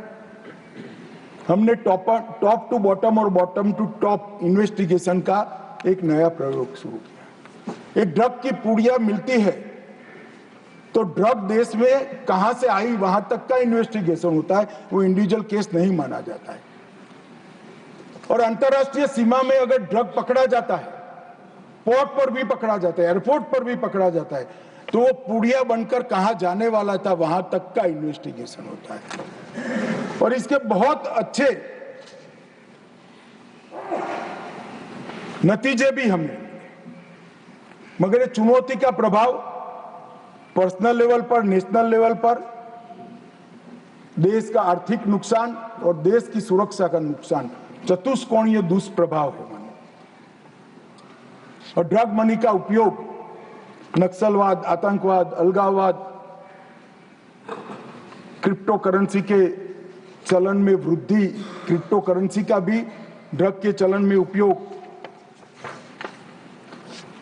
हमने टॉप टू बॉटम और बॉटम टू टॉप इन्वेस्टिगेशन का एक नया प्रयोग शुरू किया। एक ड्रग की पुड़िया मिलती है तो ड्रग देश में कहां से आई वहां तक का इन्वेस्टिगेशन होता है, वो इंडिविजुअल केस नहीं माना जाता है। और अंतर्राष्ट्रीय सीमा में अगर ड्रग पकड़ा जाता है पोर्ट पर भी पकड़ा जाता है, एयरपोर्ट पर भी पकड़ा जाता है, तो वो पुड़िया बनकर कहां जाने वाला था वहां तक का इन्वेस्टिगेशन होता है। और इसके बहुत अच्छे नतीजे भी हमें, मगर ये चुनौती का प्रभाव पर्सनल लेवल पर, नेशनल लेवल पर देश का आर्थिक नुकसान और देश की सुरक्षा का नुकसान, चतुष्कोणीय दुष्प्रभाव है। और ड्रग मनी का उपयोग नक्सलवाद, आतंकवाद, अलगाववाद, क्रिप्टो करेंसी के चलन में वृद्धि, क्रिप्टो करेंसी का भी ड्रग के चलन में उपयोग,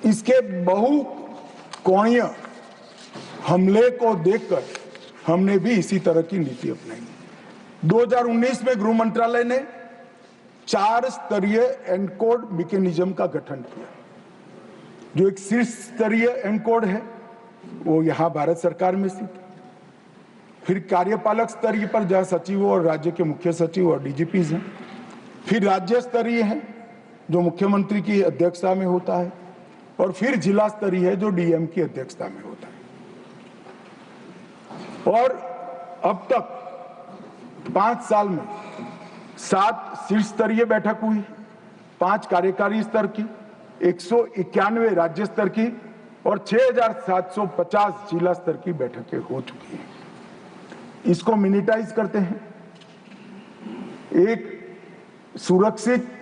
इसके बहुकोणीय हमले को देखकर हमने भी इसी तरह की नीति अपनाई। 2019 में गृह मंत्रालय ने 4 स्तरीय एनकोड मैकेनिज्म का गठन किया। जो एक शीर्ष स्तरीय एनकोड है वो यहां भारत सरकार में स्थित है, फिर कार्यपालक स्तरीय पर जहां सचिवों और राज्य के मुख्य सचिव और डीजीपीज हैं, फिर राज्य स्तरीय है जो मुख्यमंत्री की अध्यक्षता में होता है, और फिर जिला स्तरीय है जो डीएम की अध्यक्षता में होता है। और अब तक 5 साल में 7 शीर्ष स्तरीय बैठक हुई, 5 कार्यकारी स्तर की, 191 राज्य स्तर की और 6750 जिला स्तर की बैठकें हो चुकी हैं। इसको मिनिटाइज करते हैं, एक सुरक्षित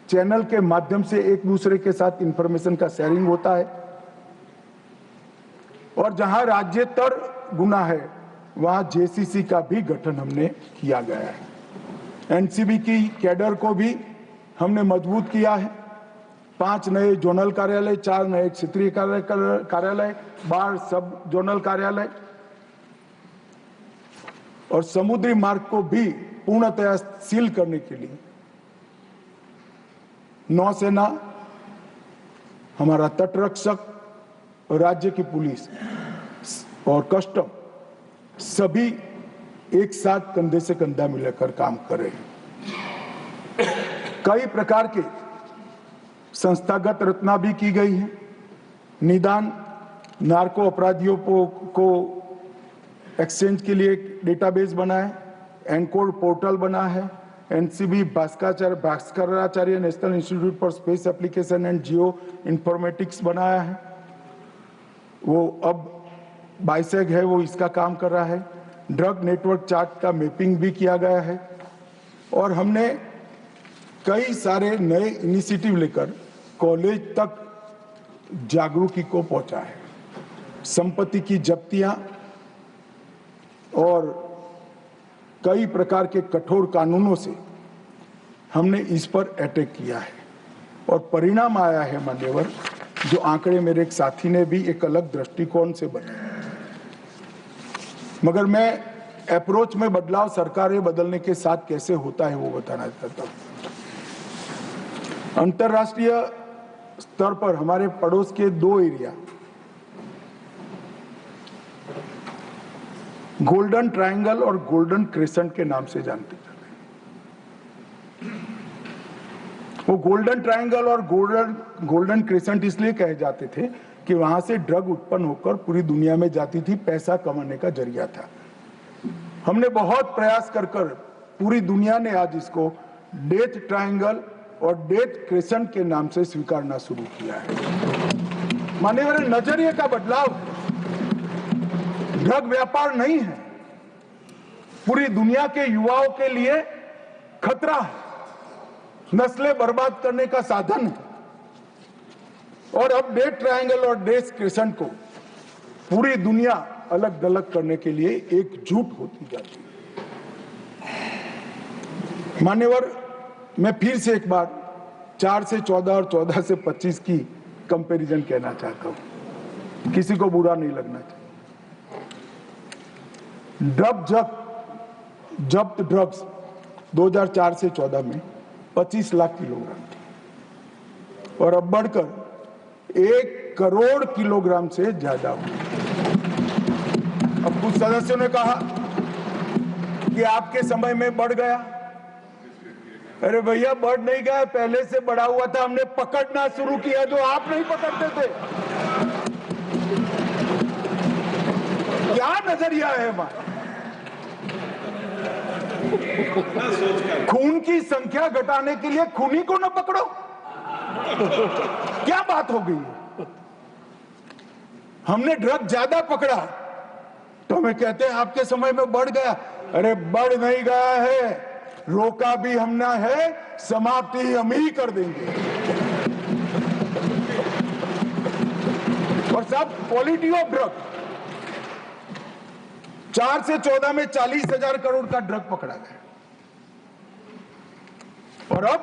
चैनल के माध्यम से एक दूसरे के साथ इंफॉर्मेशन का शेयरिंग होता है, और जहां राज्यतर गुना है वहां जेसीसी का भी गठन हमने किया गया है। एनसीबी की कैडर को भी हमने मजबूत किया है। 5 नए जोनल कार्यालय, 4 नए क्षेत्रीय कार्यालय, 12 सब जोनल कार्यालय, और समुद्री मार्ग को भी पूर्णतया सील करने के लिए नौसेना, हमारा तटरक्षक, राज्य की पुलिस और कस्टम सभी एक साथ कंधे से कंधा मिलाकर काम कर रहे हैं। कई प्रकार के संस्थागत रचना भी की गई है। निदान नार्को अपराधियों को एक्सचेंज के लिए एक डेटाबेस बना है, एनकोड पोर्टल बना है, NCB Bhaskaracharya national institute for space application and Jio informatics बनाया है, वो अब बाइसेग है, वो इसका काम कर रहा है। ड्रग नेटवर्क चार्ट का मैपिंग भी किया गया है, और हमने कई सारे नए इनिशिएटिव लेकर कॉलेज तक जागरूकता को पहुंचा है। संपत्ति की जब्तियां और कई प्रकार के कठोर कानूनों से हमने इस पर अटैक किया है, और परिणाम आया है मान्यवर, जो आंकड़े मेरे एक साथी ने भी एक अलग दृष्टिकोण से बताया। मगर मैं अप्रोच में बदलाव सरकारें बदलने के साथ कैसे होता है वो बताना चाहता हूं। अंतरराष्ट्रीय स्तर पर हमारे पड़ोस के 2 एरिया, गोल्डन ट्रायंगल और गोल्डन क्रेसेंट के नाम से जानते थे। वो गोल्डन ट्रायंगल और गोल्डन क्रेसेंट इसलिए कहे जाते थे कि वहां से ड्रग उत्पन्न होकर पूरी दुनिया में जाती थी, पैसा कमाने का जरिया था। हमने बहुत प्रयास कर पूरी दुनिया ने आज इसको डेथ ट्रायंगल और डेथ क्रेसेंट के नाम से स्वीकारना शुरू किया है। मान्यवर, नजरिए का बदलाव, ड्रग व्यापार नहीं है, पूरी दुनिया के युवाओं के लिए खतरा है, नस्लें बर्बाद करने का साधन है। और अब डेथ ट्रायंगल और डेथ क्रेसेंट को पूरी दुनिया अलग अलग करने के लिए एकजुट होती जाती है। मान्यवर, मैं फिर से एक बार 4 से 14 और 14 से 25 की कंपैरिजन कहना चाहता हूं, किसी को बुरा नहीं लगना चाहिए। जब्त ड्रग्स 2004 से 14 में 25 लाख किलोग्राम थी, और अब बढ़कर 1 करोड़ किलोग्राम से ज्यादा हुई। अब कुछ सदस्यों ने कहा कि आपके समय में बढ़ गया, अरे भैया बढ़ नहीं गया, पहले से बढ़ा हुआ था, हमने पकड़ना शुरू किया जो आप नहीं पकड़ते थे। क्या नजरिया है हमारा? खून की संख्या घटाने के लिए खूनी को न पकड़ो, क्या बात हो गई? हमने ड्रग ज्यादा पकड़ा तो हमें कहते हैं आपके समय में बढ़ गया। अरे बढ़ नहीं गया है, रोका भी हमने है, समाप्ति हम ही कर देंगे। और सब क्वालिटी ऑफ ड्रग, 4 से 14 में 40,000 करोड़ का ड्रग पकड़ा गया और अब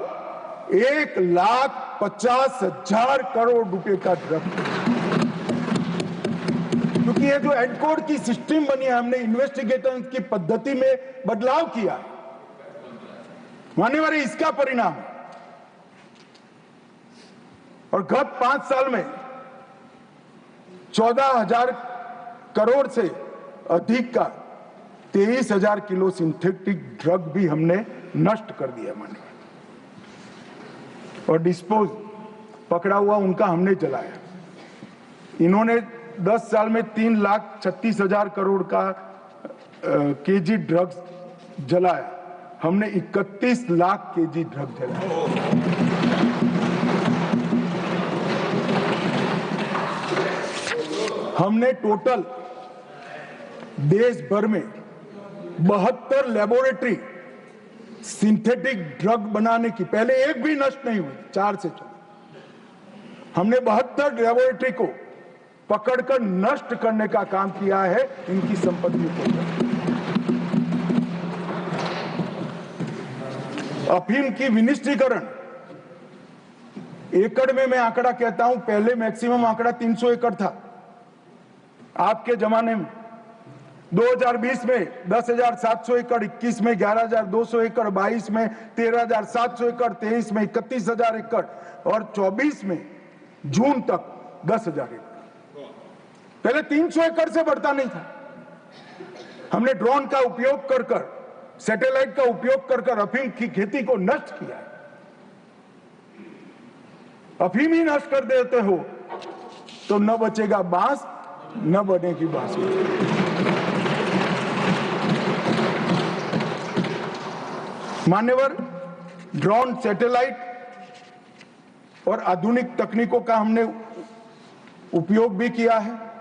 1,50,000 करोड़ रुपए का ड्रग। क्योंकि ये जो एडकोड की सिस्टम बनी है, हमने इन्वेस्टिगेशन की पद्धति में बदलाव किया, मान्यवर इसका परिणाम। और गत 5 साल में 14,000 करोड़ से अधिक का 23,000 किलो सिंथेटिक ड्रग भी हमने नष्ट कर दिया मान्यवर। और डिस्पोज पकड़ा हुआ उनका हमने जलाया। इन्होंने 10 साल में 3,36,000 करोड़ का केजी ड्रग्स जलाया, हमने 31 लाख केजी ड्रग जलाया। हमने टोटल देश भर में 72 लेबोरेटरी सिंथेटिक ड्रग बनाने की, पहले एक भी नष्ट नहीं हुई, 4 से 4, हमने 72 लेबोरेटरी को पकड़कर नष्ट करने का काम किया है, इनकी संपत्ति को। अफीम की विनिष्टीकरण, एकड़ में मैं आंकड़ा कहता हूं, पहले मैक्सिमम आंकड़ा 300 एकड़ था आपके जमाने में। 2020 में 10,700 एकड़, 21 में 11,200 एकड़, 22 में 13,700 एकड़, 23 में 31,000 एकड़ और 24 में जून तक 10,000 एकड़। पहले 300 एकड़ से बढ़ता नहीं था। हमने ड्रोन का उपयोग कर सैटेलाइट का उपयोग कर अफीम की खेती को नष्ट किया। अफीम ही नष्ट कर देते हो तो न बचेगा बांस, न बनेगी बांसुरी। मान्यवर, ड्रोन, सैटेलाइट और आधुनिक तकनीकों का हमने उपयोग भी किया है।